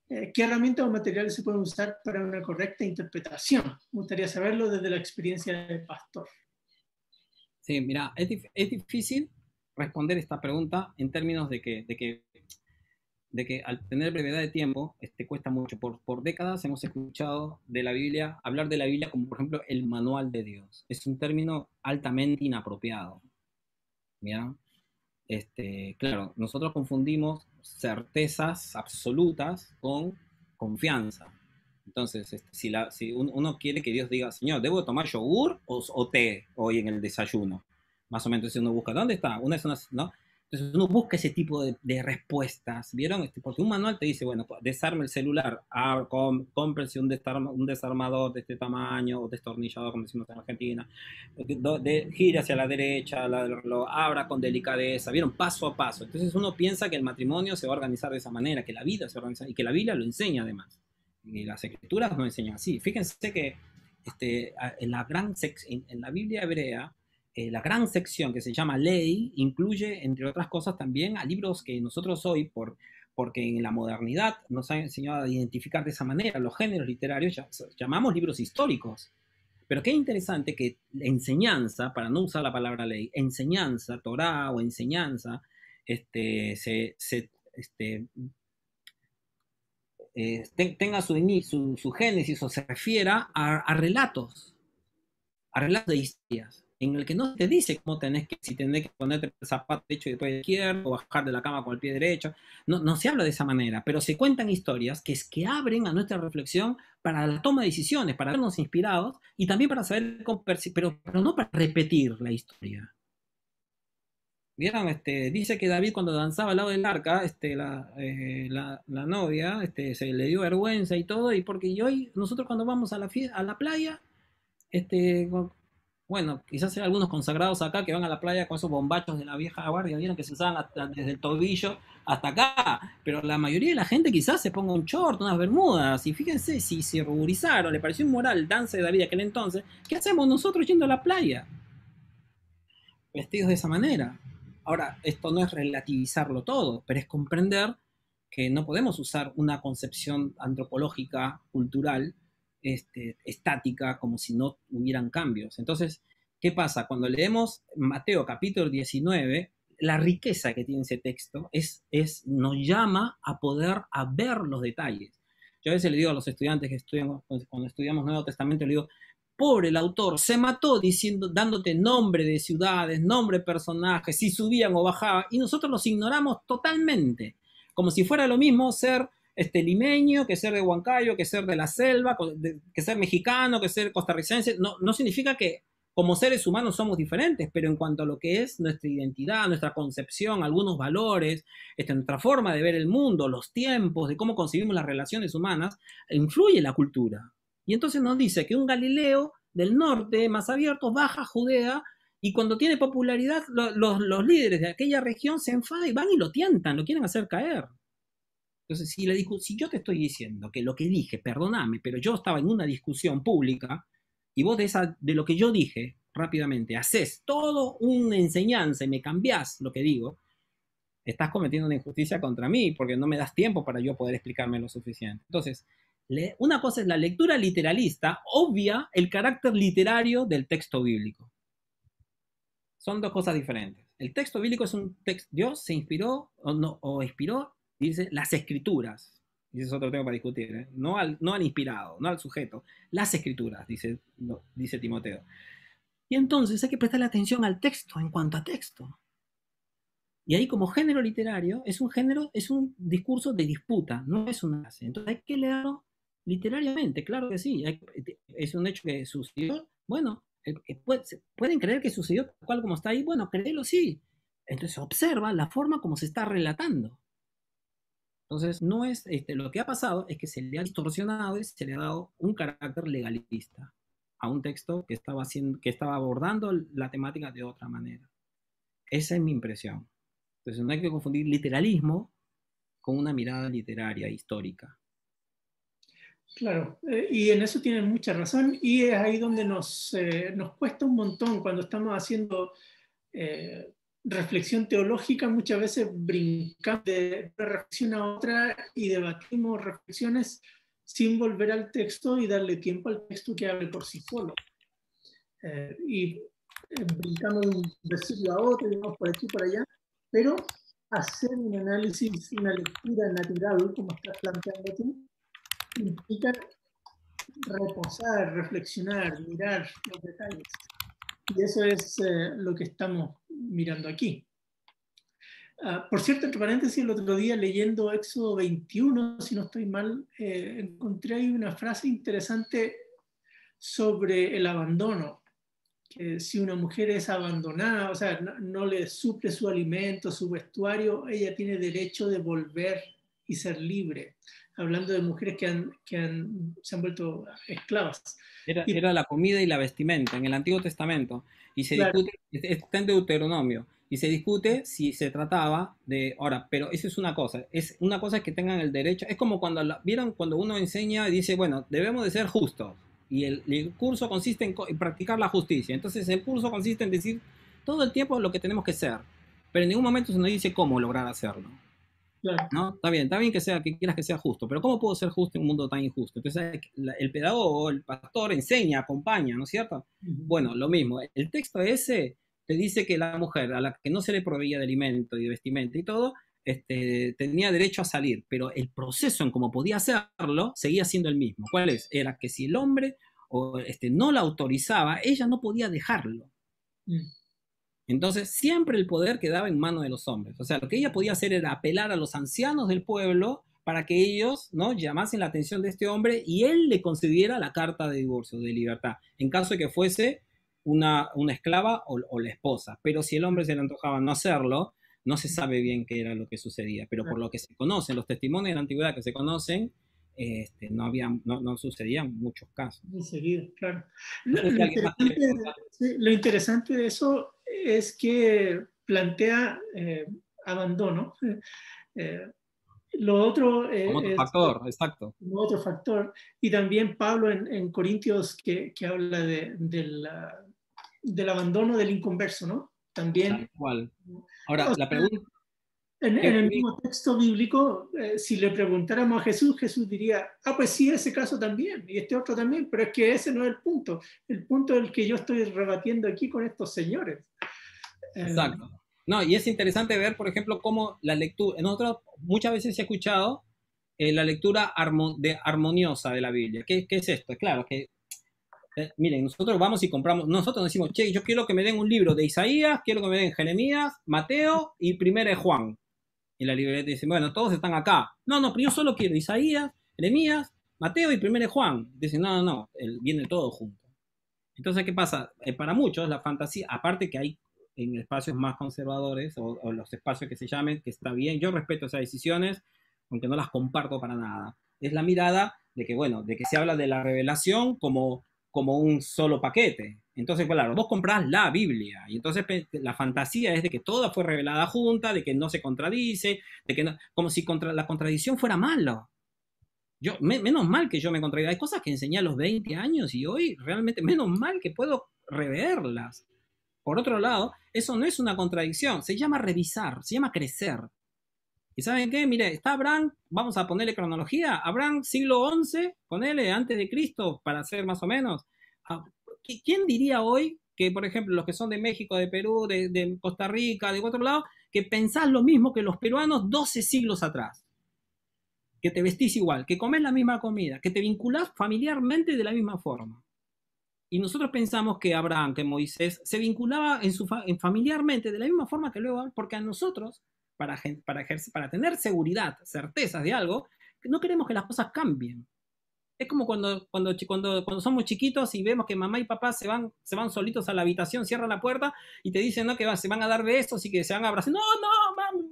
¿Qué herramientas o materiales se pueden usar para una correcta interpretación? Me gustaría saberlo desde la experiencia del pastor. Sí, mira, es difícil responder esta pregunta en términos de que al tener brevedad de tiempo, cuesta mucho. Por décadas hemos escuchado de la Biblia, hablar de la Biblia como, por ejemplo, el manual de Dios. Es un término altamente inapropiado. ¿Ya? Claro, nosotros confundimos certezas absolutas con confianza. Entonces, si uno quiere que Dios diga, Señor, ¿debo tomar yogur o té hoy en el desayuno? Más o menos, entonces uno busca, ¿dónde está? ¿No? Entonces uno busca ese tipo de respuestas, ¿vieron? Porque un manual te dice, bueno, desarme el celular, cómprense un desarmador de este tamaño, o destornillador, como decimos en Argentina, gire hacia la derecha, lo abra con delicadeza, ¿vieron? Paso a paso. Entonces uno piensa que el matrimonio se va a organizar de esa manera, que la vida se va a organizar, y que la Biblia lo enseña además. Y las escrituras no enseñan así. Fíjense que en la Biblia hebrea, la gran sección que se llama ley incluye, entre otras cosas, también a libros que nosotros hoy, porque en la modernidad nos han enseñado a identificar de esa manera los géneros literarios, llamamos libros históricos. Pero qué interesante que enseñanza, para no usar la palabra ley, enseñanza, Torá o enseñanza, tenga su génesis o se refiera a relatos de historias, en el que no te dice cómo si tenés que ponerte el zapato derecho y después izquierdo, o bajar de la cama con el pie derecho. No se habla de esa manera, pero se cuentan historias que abren a nuestra reflexión para la toma de decisiones, para vernos inspirados y también para saber cómo pero no para repetir la historia. ¿Vieron? Dice que David, cuando danzaba al lado del arca, la novia se le dio vergüenza y todo, y hoy nosotros cuando vamos a la playa, bueno, quizás hay algunos consagrados acá que van a la playa con esos bombachos de la vieja guardia, vieron que se usaban desde el tobillo hasta acá, pero la mayoría de la gente quizás se ponga un short, unas bermudas, y fíjense, si se ruborizaron, le pareció inmoral el danza de David aquel entonces, ¿qué hacemos nosotros yendo a la playa? Vestidos de esa manera. Ahora, esto no es relativizarlo todo, pero es comprender que no podemos usar una concepción antropológica, cultural, estática, como si no hubieran cambios. Entonces, ¿qué pasa? Cuando leemos Mateo capítulo 19, la riqueza que tiene ese texto nos llama a poder ver los detalles. Yo a veces le digo a los estudiantes que estudian, cuando estudiamos Nuevo Testamento, le digo, pobre el autor, se mató diciendo, dándote nombre de ciudades, nombre de personajes, si subían o bajaban, y nosotros los ignoramos totalmente, como si fuera lo mismo ser limeño, que ser de Huancayo, que ser de la selva, que ser mexicano, que ser costarricense. No significa que como seres humanos somos diferentes, pero en cuanto a lo que es nuestra identidad, nuestra concepción, algunos valores, nuestra forma de ver el mundo, los tiempos, de cómo concebimos las relaciones humanas, influye la cultura. Y entonces nos dice que un Galileo del norte, más abierto, baja a Judea, y cuando tiene popularidad, los líderes de aquella región se enfadan y van y lo tientan, lo quieren hacer caer. Entonces, si yo te estoy diciendo que lo que dije, perdóname, pero yo estaba en una discusión pública, y vos de lo que yo dije rápidamente haces todo una enseñanza y me cambiás lo que digo, estás cometiendo una injusticia contra mí, porque no me das tiempo para yo poder explicarme lo suficiente. Entonces, una cosa es la lectura literalista, obvia el carácter literario del texto bíblico. Son dos cosas diferentes. El texto bíblico es un texto, Dios se inspiró o inspiró, dice, las escrituras. Y eso es otro tema para discutir, ¿eh? No al inspirado, no al sujeto. Las escrituras, dice Timoteo. Y entonces hay que prestarle atención al texto en cuanto a texto. Y ahí como género literario es un discurso de disputa, no es una clase. Entonces hay que leerlo literariamente, claro que sí. Es un hecho que sucedió. Bueno, pueden creer que sucedió tal cual como está ahí. Bueno, créelo sí. Entonces observa la forma como se está relatando. Entonces, no es lo que ha pasado es que se le ha distorsionado y se le ha dado un carácter legalista a un texto que estaba abordando la temática de otra manera. Esa es mi impresión. Entonces, no hay que confundir literalismo con una mirada literaria, histórica. Claro, y en eso tienen mucha razón, y es ahí donde nos cuesta un montón cuando estamos haciendo reflexión teológica. Muchas veces brincamos de una reflexión a otra y debatimos reflexiones sin volver al texto y darle tiempo al texto que hable por sí solo. Y brincamos de un versículo a otro y vamos por aquí y por allá, pero hacer un análisis, una lectura natural, como estás planteando tú, implica reposar, reflexionar, mirar los detalles. Y eso es lo que estamos mirando aquí. Por cierto, entre paréntesis, el otro día leyendo Éxodo 21, si no estoy mal, encontré ahí una frase interesante sobre el abandono. Que si una mujer es abandonada, o sea, no le suple su alimento, su vestuario, ella tiene derecho de volver y ser libre. Hablando de mujeres que se han vuelto esclavas. Era la comida y la vestimenta en el Antiguo Testamento. Y se discute, está en Deuteronomio, y se discute si se trataba de... Ahora, pero eso es una cosa. Una cosa es que tengan el derecho. Es como ¿vieron cuando uno enseña y dice, bueno, debemos de ser justos? Y el curso consiste en practicar la justicia. Entonces el curso consiste en decir todo el tiempo lo que tenemos que ser. Pero en ningún momento se nos dice cómo lograr hacerlo. Claro. ¿No? Está bien que quieras que sea justo, pero ¿cómo puedo ser justo en un mundo tan injusto? Entonces el pedagogo, el pastor enseña, acompaña, ¿no es cierto? Bueno, lo mismo, el texto ese te dice que la mujer a la que no se le proveía de alimento y de vestimenta y todo, tenía derecho a salir, pero el proceso en cómo podía hacerlo seguía siendo el mismo. ¿Cuál es? Era que si el hombre no la autorizaba, ella no podía dejarlo. Entonces, siempre el poder quedaba en manos de los hombres. O sea, lo que ella podía hacer era apelar a los ancianos del pueblo para que ellos, ¿no?, llamasen la atención de este hombre y él le concediera la carta de divorcio, de libertad, en caso de que fuese una esclava o la esposa. Pero si el hombre se le antojaba no hacerlo, no se sabe bien qué era lo que sucedía. Pero por lo que se conocen, los testimonios de la antigüedad que se conocen, no sucedían muchos casos. Muy seguido, claro. Lo interesante de eso es que plantea abandono. Lo otro como otro factor, exacto. Como otro factor. Y también Pablo en Corintios que habla del abandono del inconverso, ¿no? También. Tal cual. Ahora, la pregunta... En el mismo texto bíblico, si le preguntáramos a Jesús, Jesús diría, pues sí, ese caso también, y este otro también, pero es que ese no es el punto. El punto es el que yo estoy rebatiendo aquí con estos señores. Exacto. No, y es interesante ver, por ejemplo, cómo la lectura, nosotros muchas veces he escuchado la lectura armoniosa de la Biblia. ¿Qué es esto? Claro, que miren, nosotros vamos y compramos, nosotros decimos, che, yo quiero que me den un libro de Isaías, quiero que me den Jeremías, Mateo y Primera de Juan. Y la librería dice, bueno, todos están acá. No, pero yo solo quiero Isaías, Jeremías, Mateo y Primera de Juan. Dicen, no, viene todo junto. Entonces, ¿qué pasa? Para muchos la fantasía, aparte que hay en espacios más conservadores o los espacios que se llamen, que está bien, yo respeto esas decisiones, aunque no las comparto para nada. Es la mirada de que, bueno, de que se habla de la revelación como un solo paquete. Entonces, claro, vos comprás la Biblia y entonces la fantasía es de que toda fue revelada junta, de que no se contradice, de que no, como si la contradicción fuera malo. Menos mal que yo me contradigo. Hay cosas que enseñé a los 20 años y hoy realmente menos mal que puedo reverlas. Por otro lado, eso no es una contradicción, se llama revisar, se llama crecer. ¿Y saben qué? Mire, está Abraham, vamos a ponerle cronología, Abraham siglo XI, ponele antes de Cristo, para hacer más o menos. ¿Quién diría hoy que, por ejemplo, los que son de México, de Perú, de Costa Rica, de otro lado, que pensás lo mismo que los peruanos 12 siglos atrás? Que te vestís igual, que comés la misma comida, que te vinculás familiarmente de la misma forma. Y nosotros pensamos que Abraham, que Moisés, se vinculaba familiarmente de la misma forma que luego, porque a nosotros, para tener seguridad, certezas de algo, no queremos que las cosas cambien. Es como cuando somos chiquitos y vemos que mamá y papá se van solitos a la habitación, cierran la puerta y te dicen, ¿no?, que se van a dar besos y que se van a abrazar. No,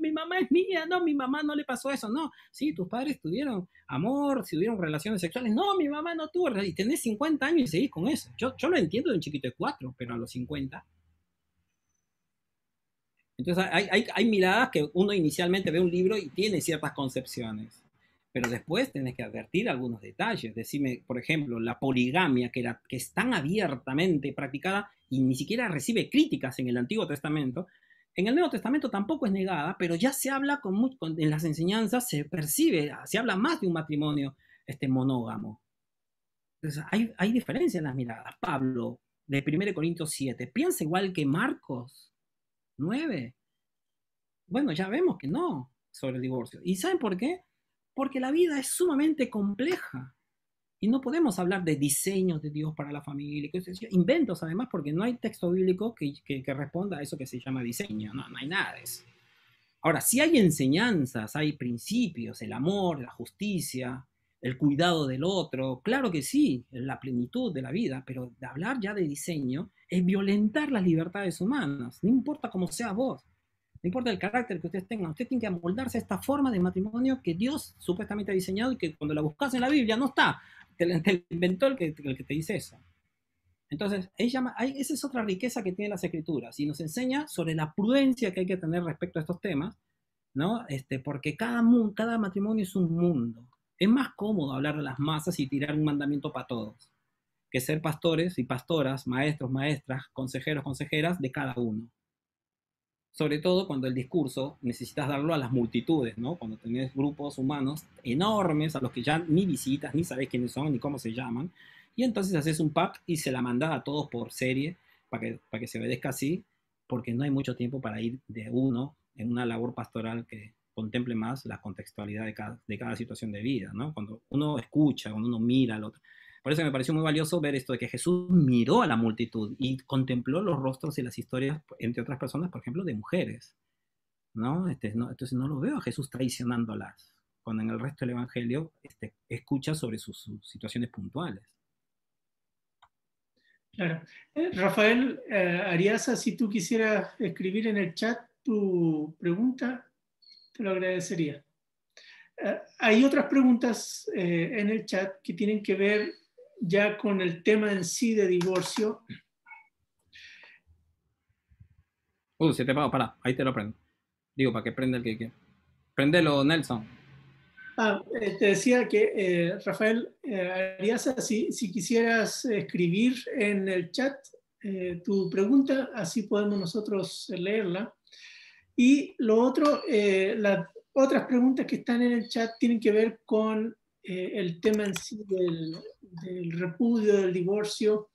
mi mamá es mía, no, mi mamá no le pasó eso, no. Sí, tus padres tuvieron amor, si tuvieron relaciones sexuales, no, mi mamá no tuvo, y tenés 50 años y seguís con eso. Yo lo entiendo de un chiquito de 4, pero a los 50. Entonces hay miradas que uno inicialmente ve un libro y tiene ciertas concepciones. Pero después tenés que advertir algunos detalles. Decime, por ejemplo, la poligamia, que es tan abiertamente practicada y ni siquiera recibe críticas en el Antiguo Testamento. En el Nuevo Testamento tampoco es negada, pero ya se habla en las enseñanzas, se percibe, se habla más de un matrimonio monógamo. Entonces hay diferencia en las miradas. Pablo, de 1 Corintios 7, ¿piensa igual que Marcos 9? Bueno, ya vemos que no, sobre el divorcio. ¿Y saben por qué? Porque la vida es sumamente compleja y no podemos hablar de diseños de Dios para la familia, inventos además, porque no hay texto bíblico que responda a eso que se llama diseño, no hay nada de eso. Ahora, sí hay enseñanzas, hay principios, el amor, la justicia, el cuidado del otro, claro que sí, la plenitud de la vida, pero de hablar ya de diseño es violentar las libertades humanas, no importa cómo seas vos. No importa el carácter que ustedes tengan, usted tiene que amoldarse a esta forma de matrimonio que Dios supuestamente ha diseñado y que cuando la buscas en la Biblia no está. Te inventó el que te dice eso. Entonces, esa es otra riqueza que tienen las Escrituras y nos enseña sobre la prudencia que hay que tener respecto a estos temas, ¿no? Porque cada matrimonio es un mundo. Es más cómodo hablar de las masas y tirar un mandamiento para todos que ser pastores y pastoras, maestros, maestras, consejeros, consejeras de cada uno. Sobre todo cuando el discurso necesitas darlo a las multitudes, ¿no? Cuando tenés grupos humanos enormes a los que ya ni visitas, ni sabés quiénes son, ni cómo se llaman, y entonces haces un pack y se la mandas a todos por serie para que se obedezca así, porque no hay mucho tiempo para ir de uno en una labor pastoral que contemple más la contextualidad de cada situación de vida, ¿no? Cuando uno escucha, cuando uno mira al otro. Por eso me pareció muy valioso ver esto de que Jesús miró a la multitud y contempló los rostros y las historias, entre otras personas, por ejemplo, de mujeres, ¿no? Entonces no lo veo a Jesús traicionándolas, cuando en el resto del Evangelio escucha sobre sus situaciones puntuales. Claro. Rafael Ariasa, si tú quisieras escribir en el chat tu pregunta, te lo agradecería. Hay otras preguntas en el chat que tienen que ver ya con el tema en sí de divorcio. Se te apagó, pará, ahí te lo prendo. Digo, para que prenda el que quiera. Prendelo, Nelson. Te decía que, Rafael Ariasa, si quisieras escribir en el chat tu pregunta, así podemos nosotros leerla. Y lo otro, las otras preguntas que están en el chat tienen que ver con el tema en sí del repudio, del divorcio.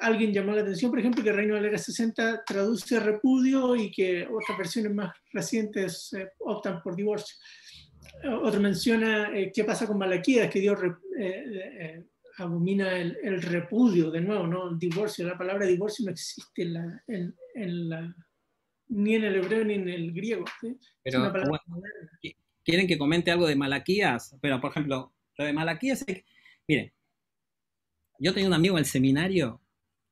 Alguien llamó la atención, por ejemplo, que Reino Valera 60 traduce repudio y que otras versiones más recientes optan por divorcio. Otro menciona qué pasa con Malaquías, que Dios abomina el repudio, de nuevo, ¿no? El divorcio. La palabra divorcio no existe ni en el hebreo ni en el griego, ¿sí? Es una Pero palabra bueno, moderna. ¿quieren que comente algo de Malaquías? Pero, por ejemplo, lo de Malaquías es miren, yo tenía un amigo en el seminario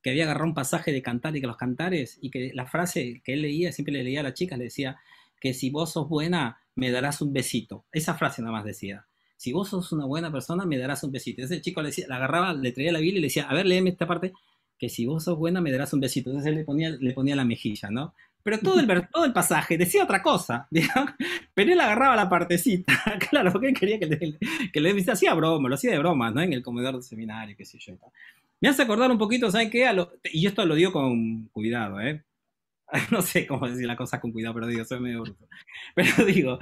que había agarrado un pasaje de Cantar y que los Cantares, y que la frase que él leía, siempre le leía a las chicas, le decía que si vos sos buena, me darás un besito. Esa frase nada más decía. Si vos sos una buena persona, me darás un besito. Entonces el chico le decía, la agarraba, le traía la Biblia y le decía, a ver, léeme esta parte, que si vos sos buena, me darás un besito. Entonces él le ponía la mejilla, ¿no? Pero todo el pasaje decía otra cosa, digamos, pero él agarraba la partecita, claro, porque él quería que le hacía broma, lo hacía de broma, ¿no? En el comedor del seminario, qué sé yo. Me hace acordar un poquito, ¿saben qué? Y esto lo digo con cuidado, ¿eh? No sé cómo decir la cosa con cuidado, pero digo, soy medio bruto. Pero digo,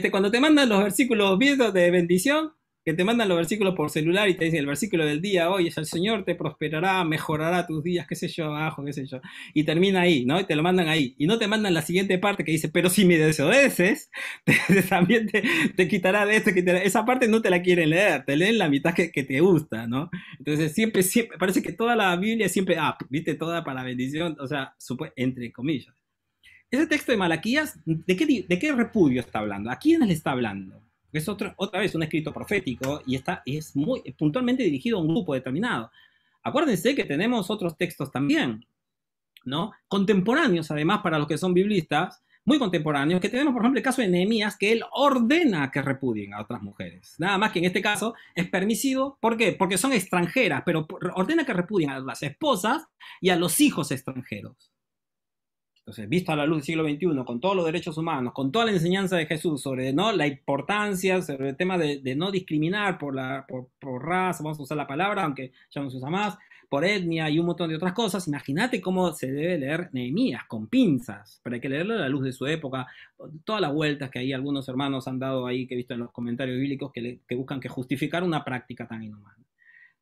cuando te mandan los versículos viejos de bendición, que te mandan los versículos por celular y te dicen el versículo del día, hoy es el Señor te prosperará, mejorará tus días, qué sé yo, abajo, qué sé yo. Y termina ahí, ¿no? Y te lo mandan ahí. Y no te mandan la siguiente parte que dice, pero si me desobedeces, también te quitará de esto, esa parte no te la quieren leer, te leen la mitad que te gusta, ¿no? Entonces siempre, parece que toda la Biblia siempre, viste, toda para bendición, o sea, entre comillas. Ese texto de Malaquías, ¿de qué repudio está hablando? ¿A quiénes le está hablando? Es otra vez un escrito profético y es muy puntualmente dirigido a un grupo determinado. Acuérdense que tenemos otros textos también, ¿no? Contemporáneos, además, para los que son biblistas, muy contemporáneos, que tenemos, por ejemplo, el caso de Nehemías, que él ordena que repudien a otras mujeres. Nada más que en este caso es permisivo. ¿Por qué? Porque son extranjeras, pero ordena que repudien a las esposas y a los hijos extranjeros. Entonces, visto a la luz del siglo XXI, con todos los derechos humanos, con toda la enseñanza de Jesús sobre, ¿no?, la importancia, sobre el tema de no discriminar por raza, vamos a usar la palabra, aunque ya no se usa más, por etnia y un montón de otras cosas, imagínate cómo se debe leer Nehemías, con pinzas, pero hay que leerlo a la luz de su época, todas las vueltas que ahí algunos hermanos han dado ahí, que he visto en los comentarios bíblicos, que buscan que justificar una práctica tan inhumana.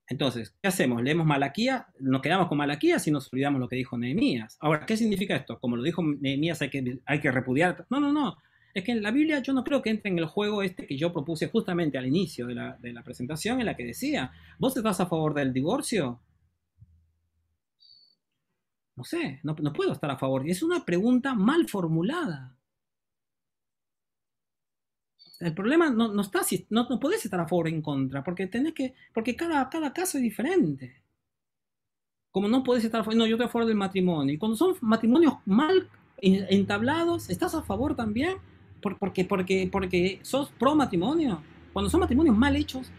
Entonces, ¿qué hacemos? Leemos Malaquías, nos quedamos con Malaquías y nos olvidamos lo que dijo Nehemías. Ahora, ¿qué significa esto? Como lo dijo Nehemías, hay que repudiar. No. Es que en la Biblia yo no creo que entre en el juego que yo propuse justamente al inicio de la presentación, en la que decía, ¿vos estás a favor del divorcio? No sé, no puedo estar a favor. Es una pregunta mal formulada. El problema no está, no podés estar a favor o en contra, porque porque cada caso es diferente. Como no podés estar a favor, no, yo estoy a favor del matrimonio. Y cuando son matrimonios mal entablados, ¿estás a favor también? Porque sos pro matrimonio. Cuando son matrimonios mal hechos,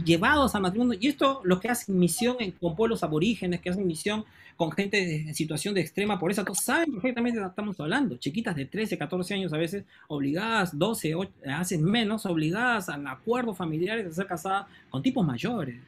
llevados al matrimonio, y esto los que hacen misión con pueblos aborígenes, que hacen misión con gente en situación de extrema pobreza, todos saben perfectamente de lo que estamos hablando. Chiquitas de 13, 14 años a veces, obligadas, 12, 8, hacen menos, obligadas a acuerdos familiares de ser casadas con tipos mayores.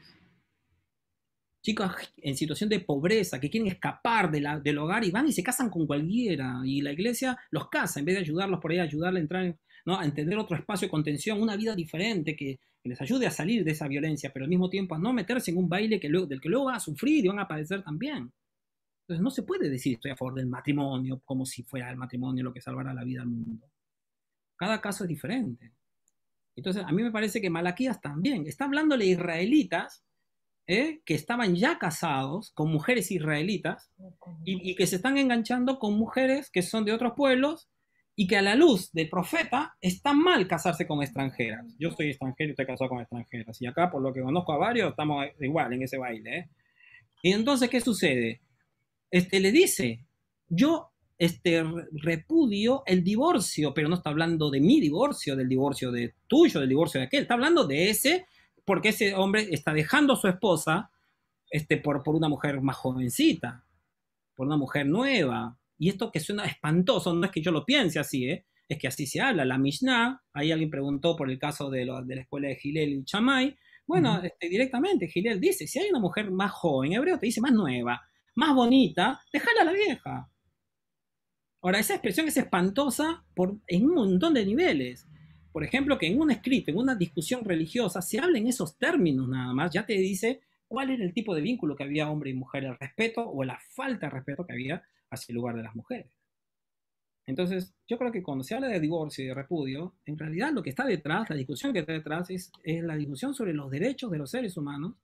Chicas en situación de pobreza que quieren escapar del hogar y van y se casan con cualquiera. Y la iglesia los casa en vez de ayudarlos por ahí, ayudarle a entrar, ¿no?, a entender otro espacio de contención, una vida diferente que les ayude a salir de esa violencia, pero al mismo tiempo a no meterse en un baile del que luego van a sufrir y van a padecer también. Entonces no se puede decir estoy a favor del matrimonio como si fuera el matrimonio lo que salvará la vida al mundo. Cada caso es diferente. Entonces a mí me parece que Malaquías también está hablándole a israelitas que estaban ya casados con mujeres israelitas y que se están enganchando con mujeres que son de otros pueblos y que a la luz del profeta está mal casarse con extranjeras. Yo soy extranjero y estoy casado con extranjeras. Y acá, por lo que conozco a varios, estamos igual en ese baile. Y entonces, ¿qué sucede? Le dice, yo repudio el divorcio, pero no está hablando de mi divorcio, del divorcio de tuyo, del divorcio de aquel. Está hablando de ese, porque ese hombre está dejando a su esposa por una mujer más jovencita, por una mujer nueva. Y esto que suena espantoso, no es que yo lo piense así, es que así se habla. La Mishnah, ahí alguien preguntó por el caso de la escuela de Hillel y Shammai. Bueno, directamente Hillel dice, si hay una mujer más joven, hebreo te dice más nueva, más bonita, déjala a la vieja. Ahora, esa expresión es espantosa en un montón de niveles. Por ejemplo, que en un escrito, en una discusión religiosa, se habla en esos términos nada más, ya te dice cuál era el tipo de vínculo que había hombre y mujer, el respeto o la falta de respeto que había hacia el lugar de las mujeres. Entonces, yo creo que cuando se habla de divorcio y de repudio, en realidad lo que está detrás, la discusión que está detrás, es la discusión sobre los derechos de los seres humanos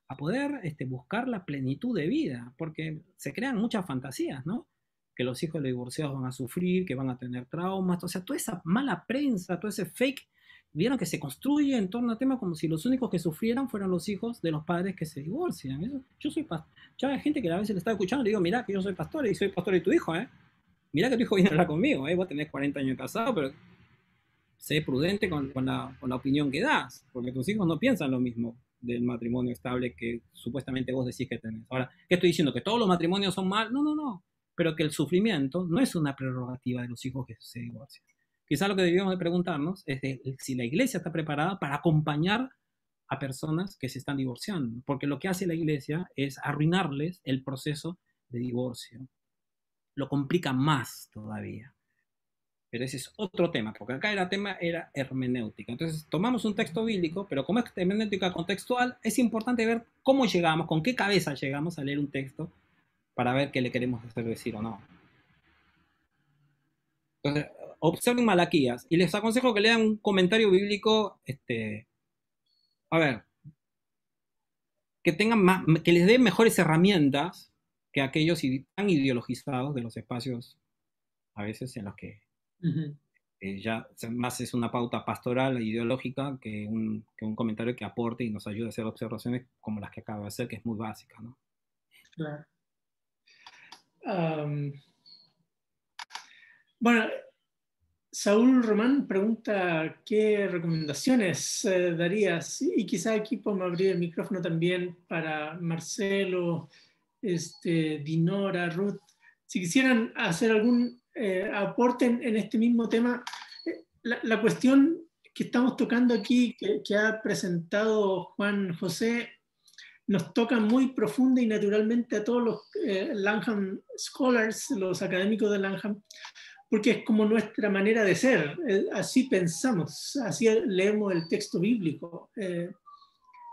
a poder buscar la plenitud de vida, porque se crean muchas fantasías, ¿no? Que los hijos de divorciados van a sufrir, que van a tener traumas, o sea, toda esa mala prensa, todo ese fake, vieron que se construye en torno al tema como si los únicos que sufrieran fueran los hijos de los padres que se divorcian. Yo soy pastor, yo hay gente que a veces le está escuchando y le digo, mira que yo soy pastor y soy pastor de tu hijo, ¿eh? Mira que tu hijo viene a hablar conmigo, vos tenés 40 años casado, pero sé prudente con la opinión que das, porque tus hijos no piensan lo mismo del matrimonio estable que supuestamente vos decís que tenés. Ahora, ¿qué estoy diciendo? ¿Que todos los matrimonios son mal? No, no, no. Pero que el sufrimiento no es una prerrogativa de los hijos que se divorcian. Quizá lo que deberíamos de preguntarnos es si la iglesia está preparada para acompañar a personas que se están divorciando, porque lo que hace la iglesia es arruinarles el proceso de divorcio. Lo complica más todavía. Pero ese es otro tema, porque acá el tema era hermenéutica. Entonces, tomamos un texto bíblico, pero como es hermenéutica contextual, es importante ver cómo llegamos, con qué cabeza llegamos a leer un texto para ver qué le queremos hacer decir o no. Entonces, observen Malaquías y les aconsejo que lean un comentario bíblico, a ver, que tengan más, que les dé mejores herramientas que aquellos tan ideologizados de los espacios a veces en los que ya más es una pauta pastoral e ideológica que un comentario que aporte y nos ayude a hacer observaciones como las que acabo de hacer, que es muy básica, ¿no? Claro. Bueno, Saúl Román pregunta qué recomendaciones darías, y quizá aquí podemos abrir el micrófono también para Marcelo, Dinora, Ruth, si quisieran hacer algún aporte en este mismo tema. La cuestión que estamos tocando aquí, que ha presentado Juan José, nos toca muy profunda y naturalmente a todos los Langham Scholars, los académicos de Langham, porque es como nuestra manera de ser, así pensamos, así leemos el texto bíblico.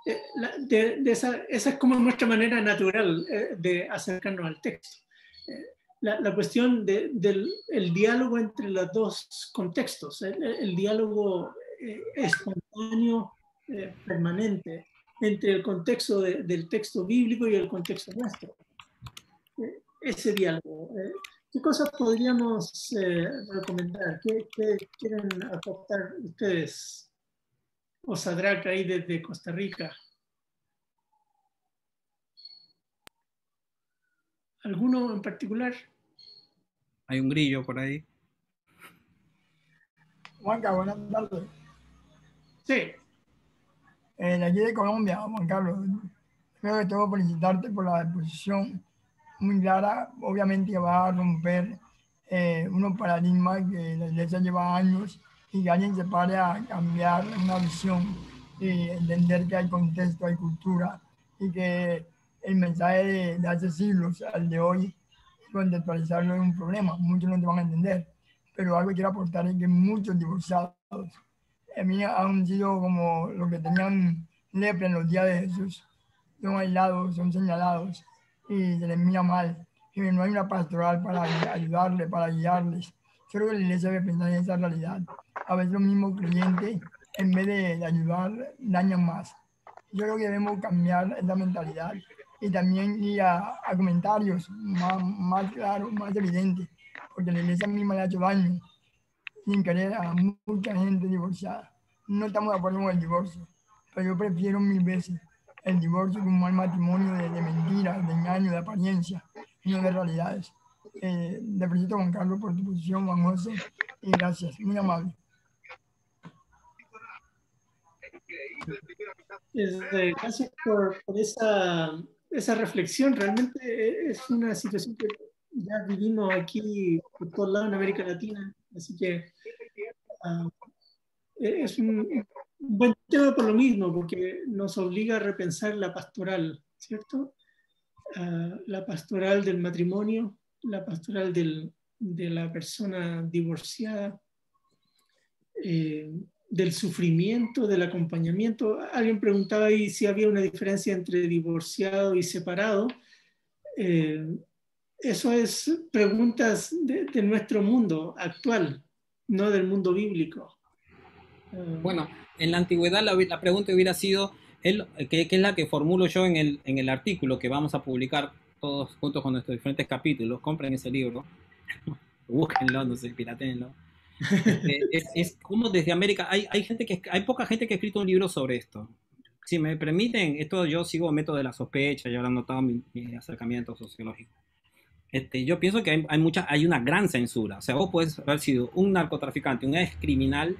Esa es como nuestra manera natural de acercarnos al texto. La cuestión del diálogo entre los dos contextos, el diálogo espontáneo, permanente, entre el contexto del texto bíblico y el contexto nuestro. Ese diálogo. ¿Qué cosas podríamos recomendar? ¿Qué quieren aportar ustedes? O Sadrach ahí desde Costa Rica. ¿Alguno en particular? Hay un grillo por ahí. Juanca, buenas tardes. Sí. Aquí de Colombia, Juan Carlos. Creo que tengo que felicitarte por la exposición muy clara. Obviamente que va a romper unos paradigmas que la iglesia lleva años y que alguien se pare a cambiar una visión y entender que hay contexto, hay cultura y que el mensaje de hace siglos al de hoy, contextualizarlo es un problema. Muchos no te van a entender, pero algo que quiero aportar es que muchos divorciados a mí han sido como los que tenían lepra en los días de Jesús. Son aislados, son señalados y se les mira mal. Y no hay una pastoral para ayudarles, para guiarles. Yo creo que la iglesia debe pensar en esa realidad. A veces los mismos creyentes, en vez de ayudar, dañan más. Yo creo que debemos cambiar esa mentalidad y también ir a comentarios más claros, más evidentes, porque la iglesia misma le ha hecho daño sin querer a mucha gente divorciada. No estamos de acuerdo con el divorcio, pero yo prefiero 1000 veces el divorcio que un mal matrimonio de mentiras, de engaño, de apariencia, y no de realidades. Le felicito a Juan Carlos por tu posición, Juan José, y gracias, muy amable. Gracias por esa reflexión. Realmente es una situación que ya vivimos aquí por todos lados en América Latina, así que es un buen tema por lo mismo, porque nos obliga a repensar la pastoral, ¿cierto? La pastoral del matrimonio, la pastoral de la persona divorciada, del sufrimiento, del acompañamiento. Alguien preguntaba ahí si había una diferencia entre divorciado y separado. eso es preguntas de nuestro mundo actual, no del mundo bíblico. Bueno, en la antigüedad la pregunta hubiera sido, que es la que formulo yo en el artículo que vamos a publicar todos juntos con nuestros diferentes capítulos. Compren ese libro, búsquenlo, no sé, piratéenlo. Es como desde América, hay poca gente que ha escrito un libro sobre esto. Si me permiten, esto yo sigo método de la sospecha, ya habrán notado mi acercamiento sociológico. Yo pienso que hay una gran censura. O sea, vos puedes haber sido un narcotraficante, un ex criminal,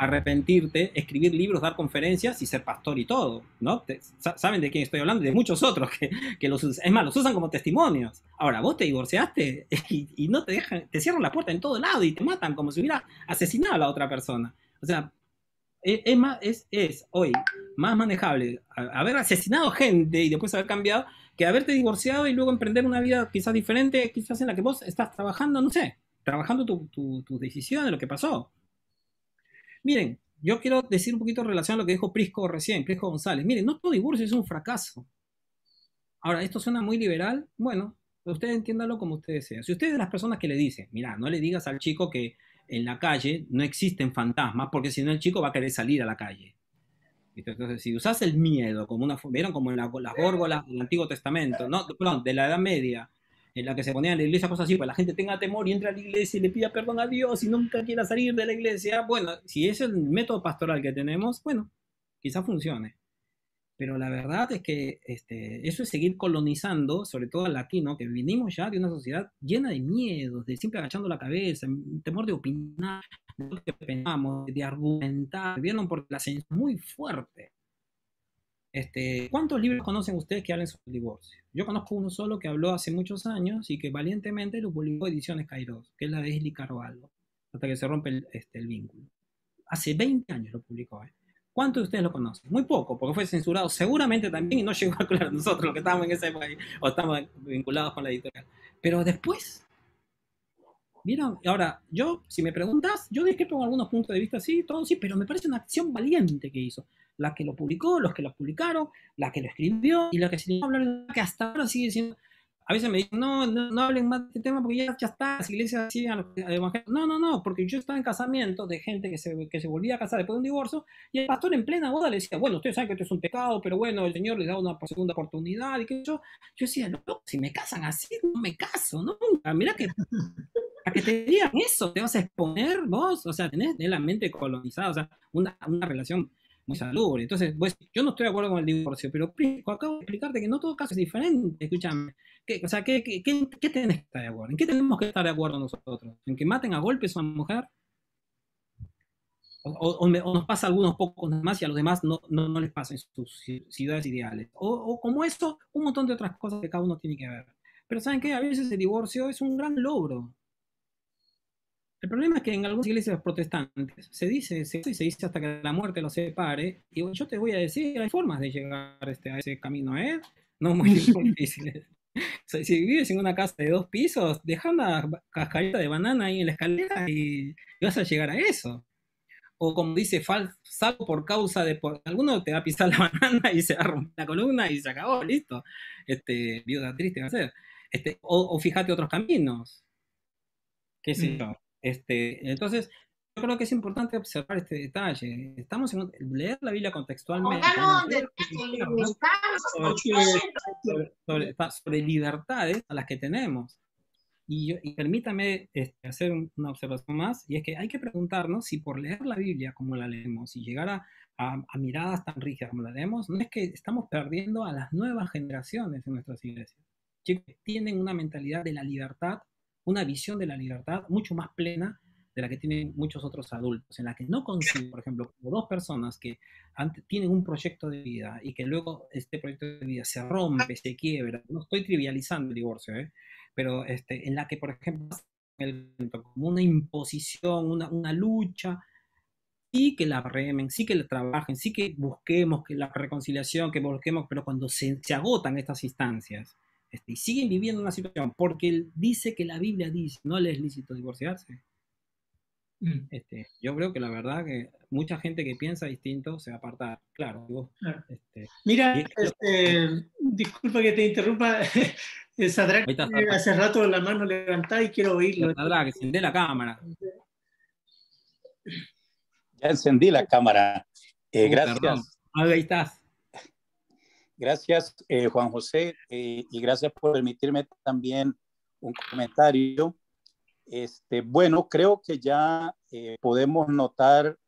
arrepentirte, escribir libros, dar conferencias y ser pastor y todo, ¿no? ¿Saben de quién estoy hablando? De muchos otros que los usan. Es más, los usan como testimonios. Ahora, vos te divorciaste y no te dejan, te cierran la puerta en todo lado y te matan como si hubiera asesinado a la otra persona. O sea, es hoy más manejable haber asesinado gente y después haber cambiado que haberte divorciado y luego emprender una vida quizás diferente, quizás en la que vos estás trabajando, no sé, trabajando tu decisión de lo que pasó. Miren, yo quiero decir un poquito en relación a lo que dijo Prisco recién, Prisco González. Miren, no todo divorcio es un fracaso. Ahora, esto suena muy liberal. Bueno, usted entiéndalo como usted desea. Si usted es de las personas que le dicen, mira, no le digas al chico que en la calle no existen fantasmas, porque si no el chico va a querer salir a la calle. Entonces, si usas el miedo como ¿vieron? Como en las górgolas del Antiguo Testamento, no, perdón, de la Edad Media, en la que se ponían en la iglesia cosas así, pues la gente tenga temor y entra a la iglesia y le pida perdón a Dios y nunca quiera salir de la iglesia. Bueno, si ese es el método pastoral que tenemos, bueno, quizás funcione. Pero la verdad es que eso es seguir colonizando, sobre todo al latino, que vinimos ya de una sociedad llena de miedos, de siempre agachando la cabeza, temor de opinar, de lo que pensamos, de argumentar, ¿vieron? Porque la censura es muy fuerte. ¿Cuántos libros conocen ustedes que hablen sobre el divorcio? Yo conozco uno solo que habló hace muchos años y que valientemente lo publicó Ediciones Kairos, que es la de Esli Carvalho, hasta que se rompe el vínculo. Hace 20 años lo publicó. ¿Cuántos de ustedes lo conocen? Muy poco, porque fue censurado seguramente también y no llegó a colar nosotros, los que estamos en ese país, o estamos vinculados con la editorial. Pero después, ¿vieron? Ahora, si me preguntas, yo discrepo con algunos puntos de vista, sí, todo sí, pero me parece una acción valiente que hizo. La que lo publicó, los que lo publicaron, la que lo escribió y la que se le habla, que hasta ahora sigue siendo. A veces me dicen, no hablen más de este tema porque ya está, las iglesias siguen al evangelio. No, porque yo estaba en casamiento de gente que se volvía a casar después de un divorcio y el pastor en plena boda le decía, bueno, ustedes saben que esto es un pecado, pero bueno, el Señor les da una segunda oportunidad y que yo decía, no, si me casan así, no me caso nunca. Mira que a que te digan eso, te vas a exponer vos, o sea, tenés la mente colonizada, o sea, una relación muy salubre. Entonces, pues, yo no estoy de acuerdo con el divorcio, pero acabo de explicarte que no todo caso es diferente. Escúchame, ¿qué tenés que estar de acuerdo? ¿En qué tenemos que estar de acuerdo nosotros? ¿En que maten a golpes a una mujer? O nos pasa a algunos pocos más y a los demás no les pasa en sus ciudades ideales. O como eso, un montón de otras cosas que cada uno tiene que ver. Pero ¿saben qué? A veces el divorcio es un gran logro. El problema es que en algunas iglesias protestantes se dice hasta que la muerte los separe, y yo te voy a decir, hay formas de llegar a ese camino, no muy difíciles. Si vives en una casa de 2 pisos, deja una cascarita de banana ahí en la escalera y vas a llegar a eso. O como dice, salvo por causa de... alguno te va a pisar la banana y se va a romper la columna y se acabó, listo. Viuda triste va a ser. O fíjate otros caminos. ¿Qué sé yo? Entonces, yo creo que es importante observar este detalle. Estamos leer la Biblia contextualmente. Sobre libertades a las que tenemos. Y permítame hacer una observación más, y es que hay que preguntarnos si por leer la Biblia como la leemos y llegar a miradas tan rígidas como la leemos, no es que estamos perdiendo a las nuevas generaciones en nuestras iglesias. Chicos, tienen una mentalidad de la libertad, una visión de la libertad mucho más plena de la que tienen muchos otros adultos, en la que no conciben, por ejemplo, como 2 personas que tienen un proyecto de vida y que luego este proyecto de vida se rompe, se quiebra. No estoy trivializando el divorcio, pero en la que, por ejemplo, como una imposición, una lucha, sí que la remen, sí que la trabajen, sí que busquemos que la reconciliación, que busquemos, pero cuando se agotan estas instancias, y siguen viviendo una situación, porque él dice que la Biblia dice, no le es lícito divorciarse. Yo creo que la verdad que mucha gente que piensa distinto se va a apartar. Claro. Mira, disculpa que te interrumpa, Sadrach, Ahí está Sadrach. hace rato la mano levantada y quiero oírlo. Sadrach, encendé la cámara. Ya encendí la cámara. Gracias. Perdón. Ahí estás. Gracias, Juan José, y gracias por permitirme también un comentario. Bueno, creo que ya podemos notar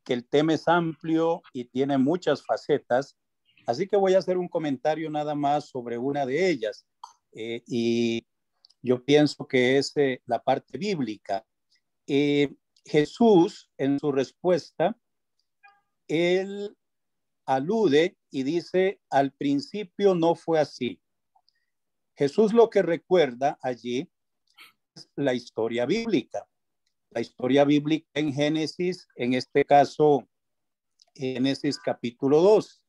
que el tema es amplio y tiene muchas facetas, así que voy a hacer un comentario nada más sobre una de ellas. Y yo pienso que es la parte bíblica. Jesús, en su respuesta, él alude y dice, al principio no fue así. Jesús lo que recuerda allí es la historia bíblica. La historia bíblica en Génesis, en este caso, Génesis capítulo 2.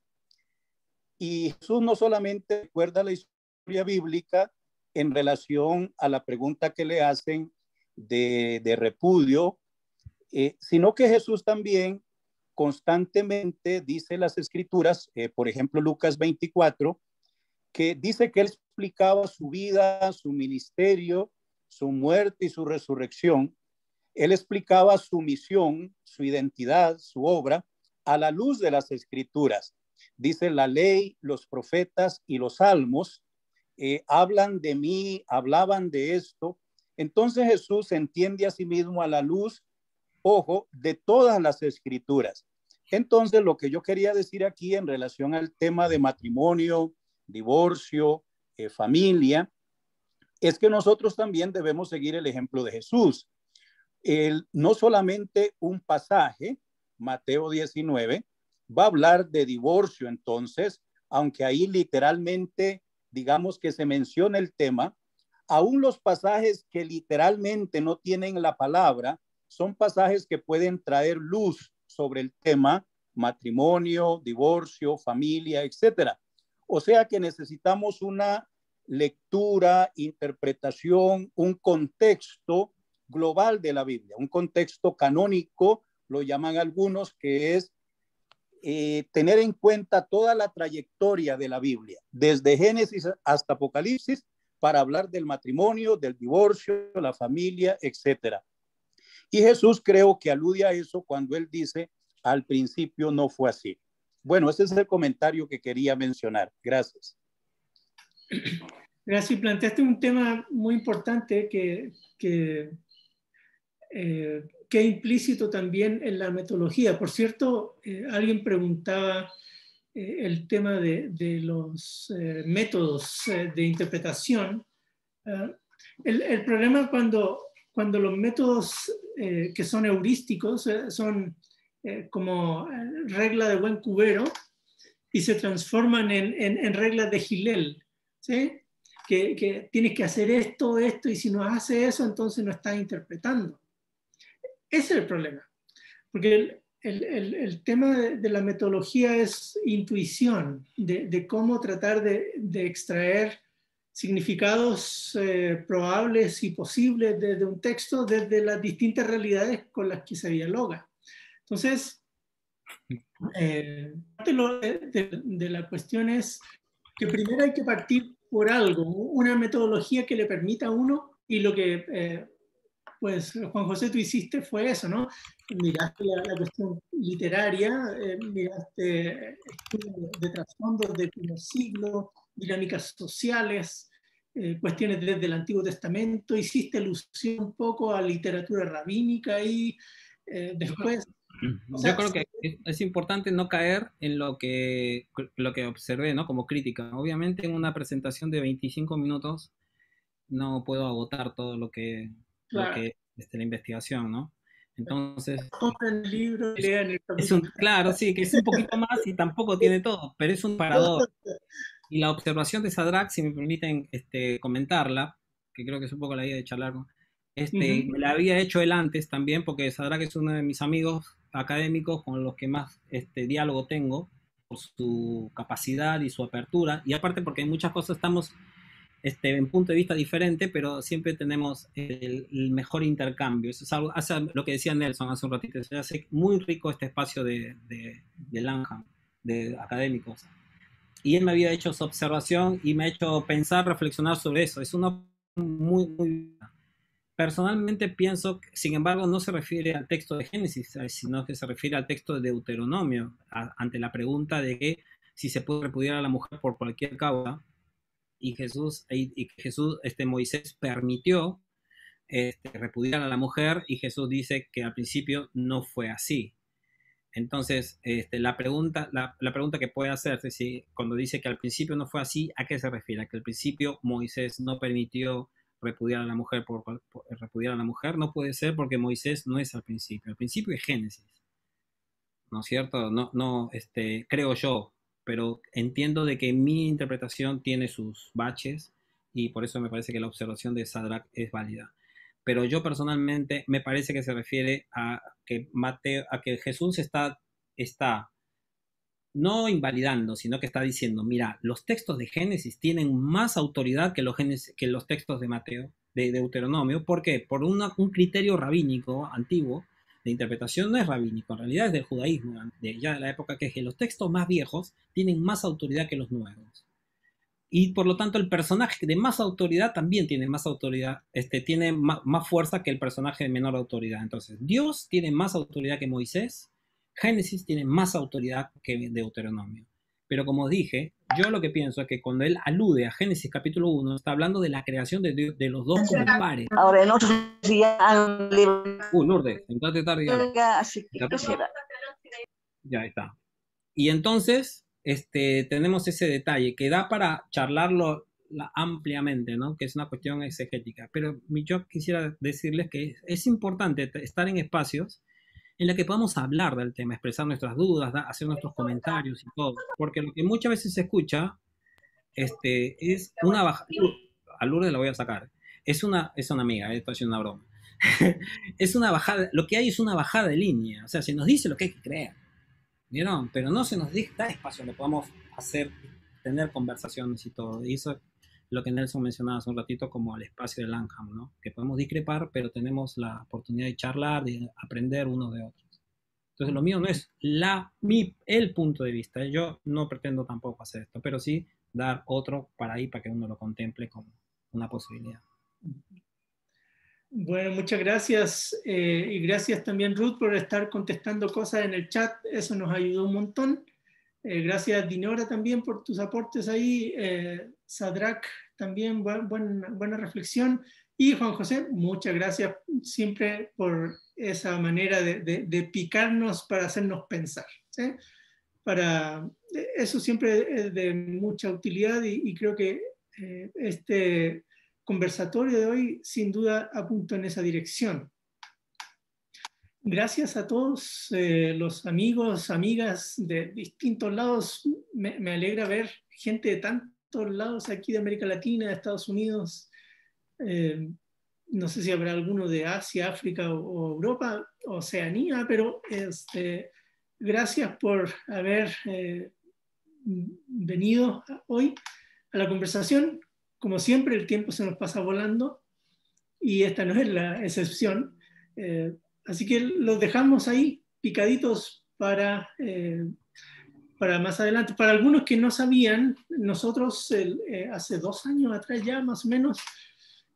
Y Jesús no solamente recuerda la historia bíblica en relación a la pregunta que le hacen de repudio, sino que Jesús también constantemente dice las escrituras, por ejemplo, Lucas 24, que dice que él explicaba su vida, su ministerio, su muerte y su resurrección. Él explicaba su misión, su identidad, su obra a la luz de las escrituras. Dice la ley, los profetas y los salmos hablan de mí, hablaban de esto. Entonces Jesús se entiende a sí mismo a la luz, ojo, de todas las escrituras. Entonces, lo que yo quería decir aquí en relación al tema de matrimonio, divorcio, familia, es que nosotros también debemos seguir el ejemplo de Jesús. No solamente un pasaje, Mateo 19, va a hablar de divorcio entonces, aunque ahí literalmente, digamos que se menciona el tema, aún los pasajes que literalmente no tienen la palabra, son pasajes que pueden traer luz sobre el tema matrimonio, divorcio, familia, etcétera. O sea que necesitamos una lectura, interpretación, un contexto global de la Biblia, un contexto canónico, lo llaman algunos, que es tener en cuenta toda la trayectoria de la Biblia, desde Génesis hasta Apocalipsis, para hablar del matrimonio, del divorcio, la familia, etcétera. Y Jesús creo que alude a eso cuando él dice, al principio no fue así. Bueno, ese es el comentario que quería mencionar. Gracias. Gracias. Y planteaste un tema muy importante que implícito también en la metodología. Por cierto, alguien preguntaba el tema de los métodos de interpretación. El problema cuando los métodos que son heurísticos son como regla de buen cubero y se transforman en reglas de Gilel, ¿sí? Que tienes que hacer esto, y si no hace eso, entonces no estás interpretando. Ese es el problema, porque el tema de la metodología es intuición, de cómo tratar de extraer significados probables y posibles de un texto desde las distintas realidades con las que se dialoga. Entonces, de la cuestión es que primero hay que partir por algo, una metodología que le permita a uno, y lo que pues Juan José tú hiciste fue eso, ¿no? Miraste la cuestión literaria, miraste estudios de trasfondos de primer siglo, dinámicas sociales, cuestiones desde el Antiguo Testamento, hiciste alusión un poco a literatura rabínica y después... Yo creo que es importante no caer en lo que observé, ¿no? Como crítica. Obviamente en una presentación de 25 minutos no puedo agotar todo lo que la investigación, ¿no? Entonces, compren el libro, lean el claro, sí, que es un poquito más y tampoco tiene todo, pero es un parador. Y la observación de Sadrach, si me permiten comentarla, que creo que es un poco la idea de charlar, me la había hecho él antes también, porque Sadrach es uno de mis amigos académicos con los que más diálogo tengo, por su capacidad y su apertura, y aparte porque en muchas cosas estamos en punto de vista diferente, pero siempre tenemos el mejor intercambio. Eso es algo, hace lo que decía Nelson hace un ratito, se hace muy rico este espacio de Langham, de académicos. y él me había hecho su observación y me ha hecho pensar, reflexionar sobre eso. Es una muy... Personalmente pienso, sin embargo, no se refiere al texto de Génesis, sino que se refiere al texto de Deuteronomio, ante la pregunta de que si se puede repudiar a la mujer por cualquier causa, y Moisés permitió repudiar a la mujer, y Jesús dice que al principio no fue así. Entonces, la pregunta que puede hacerse, si, cuando dice que al principio no fue así, ¿a qué se refiere? ¿A que al principio Moisés no permitió repudiar a la mujer por repudiar a la mujer? No puede ser, porque Moisés no es al principio. Al principio es Génesis, ¿no es cierto? No, creo yo, pero entiendo de que mi interpretación tiene sus baches, y por eso me parece que la observación de Sadrach es válida. Pero yo personalmente me parece que se refiere a que Jesús está no invalidando, sino que está diciendo, mira, los textos de Génesis tienen más autoridad que los textos de Mateo, de Deuteronomio. ¿Por qué? Por un criterio rabínico antiguo de interpretación. No es rabínico, en realidad es del judaísmo, ya de la época, que los textos más viejos tienen más autoridad que los nuevos. Y por lo tanto el personaje de más autoridad también tiene más autoridad, tiene más fuerza que el personaje de menor autoridad. Entonces, Dios tiene más autoridad que Moisés, Génesis tiene más autoridad que Deuteronomio. Pero como dije, yo lo que pienso es que cuando él alude a Génesis capítulo 1, está hablando de la creación de los dos como pares. Ahora, no sé si han Lourdes, entraste tarde ya. así que quisiera. Ya está. Y entonces, tenemos ese detalle que da para charlarlo ampliamente, ¿no? Que es una cuestión exegética. Pero yo quisiera decirles que es importante estar en espacios en los que podamos hablar del tema, expresar nuestras dudas, hacer nuestros comentarios y todo. Porque lo que muchas veces se escucha es una bajada. A Lourdes la voy a sacar. Es una amiga, esto es una broma. Es una bajada, lo que hay es una bajada de línea. O sea, se nos dice lo que hay que creer, ¿vieron? Pero no se nos da espacio donde podamos tener conversaciones y todo. Y eso es lo que Nelson mencionaba hace un ratito, como el espacio de Langham, ¿no? Que podemos discrepar, pero tenemos la oportunidad de charlar, de aprender unos de otros. Entonces, lo mío no es el punto de vista. Yo no pretendo tampoco hacer esto, pero sí dar otro para que uno lo contemple como una posibilidad. Bueno, muchas gracias, y gracias también, Ruth, por estar contestando cosas en el chat. Eso nos ayudó un montón. Gracias, Dinora, también por tus aportes ahí. Sadrach, también buena reflexión. Y Juan José, muchas gracias siempre por esa manera de picarnos para hacernos pensar, ¿sí? Eso siempre es de mucha utilidad, y creo que este conversatorio de hoy sin duda apunta en esa dirección. Gracias a todos los amigos, amigas de distintos lados. Me alegra ver gente de tantos lados aquí de América Latina, de Estados Unidos. No sé si habrá alguno de Asia, África o Europa, Oceanía, pero gracias por haber venido hoy a la conversación. Como siempre, el tiempo se nos pasa volando, y esta no es la excepción. Así que los dejamos ahí picaditos para más adelante. Para algunos que no sabían, nosotros hace 2 años atrás ya, más o menos,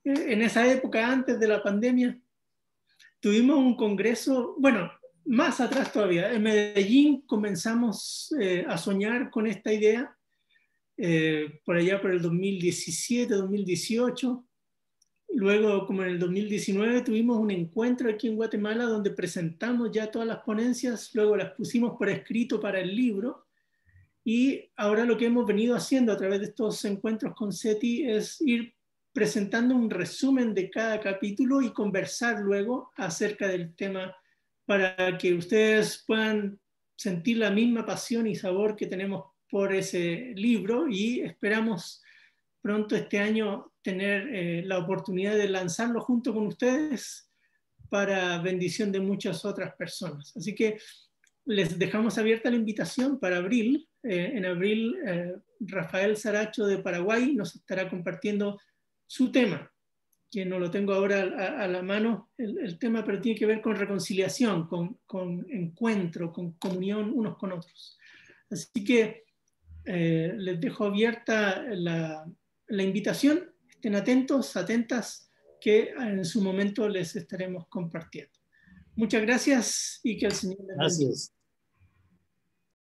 en esa época, antes de la pandemia, tuvimos un congreso, bueno, más atrás todavía, en Medellín comenzamos a soñar con esta idea, por allá por el 2017, 2018. Luego, como en el 2019, tuvimos un encuentro aquí en Guatemala donde presentamos ya todas las ponencias, luego las pusimos por escrito para el libro, y ahora lo que hemos venido haciendo a través de estos encuentros con SETI es ir presentando un resumen de cada capítulo y conversar luego acerca del tema, para que ustedes puedan sentir la misma pasión y sabor que tenemos por ese libro, y esperamos pronto este año tener la oportunidad de lanzarlo junto con ustedes para bendición de muchas otras personas. Así que les dejamos abierta la invitación para abril. En abril, Rafael Saracho de Paraguay nos estará compartiendo su tema, que no lo tengo ahora a la mano el tema, pero tiene que ver con reconciliación, con encuentro, con comunión unos con otros. Así que les dejo abierta la invitación. Estén atentos, atentas, que en su momento les estaremos compartiendo. Muchas gracias y que el Señor les bendiga. Gracias.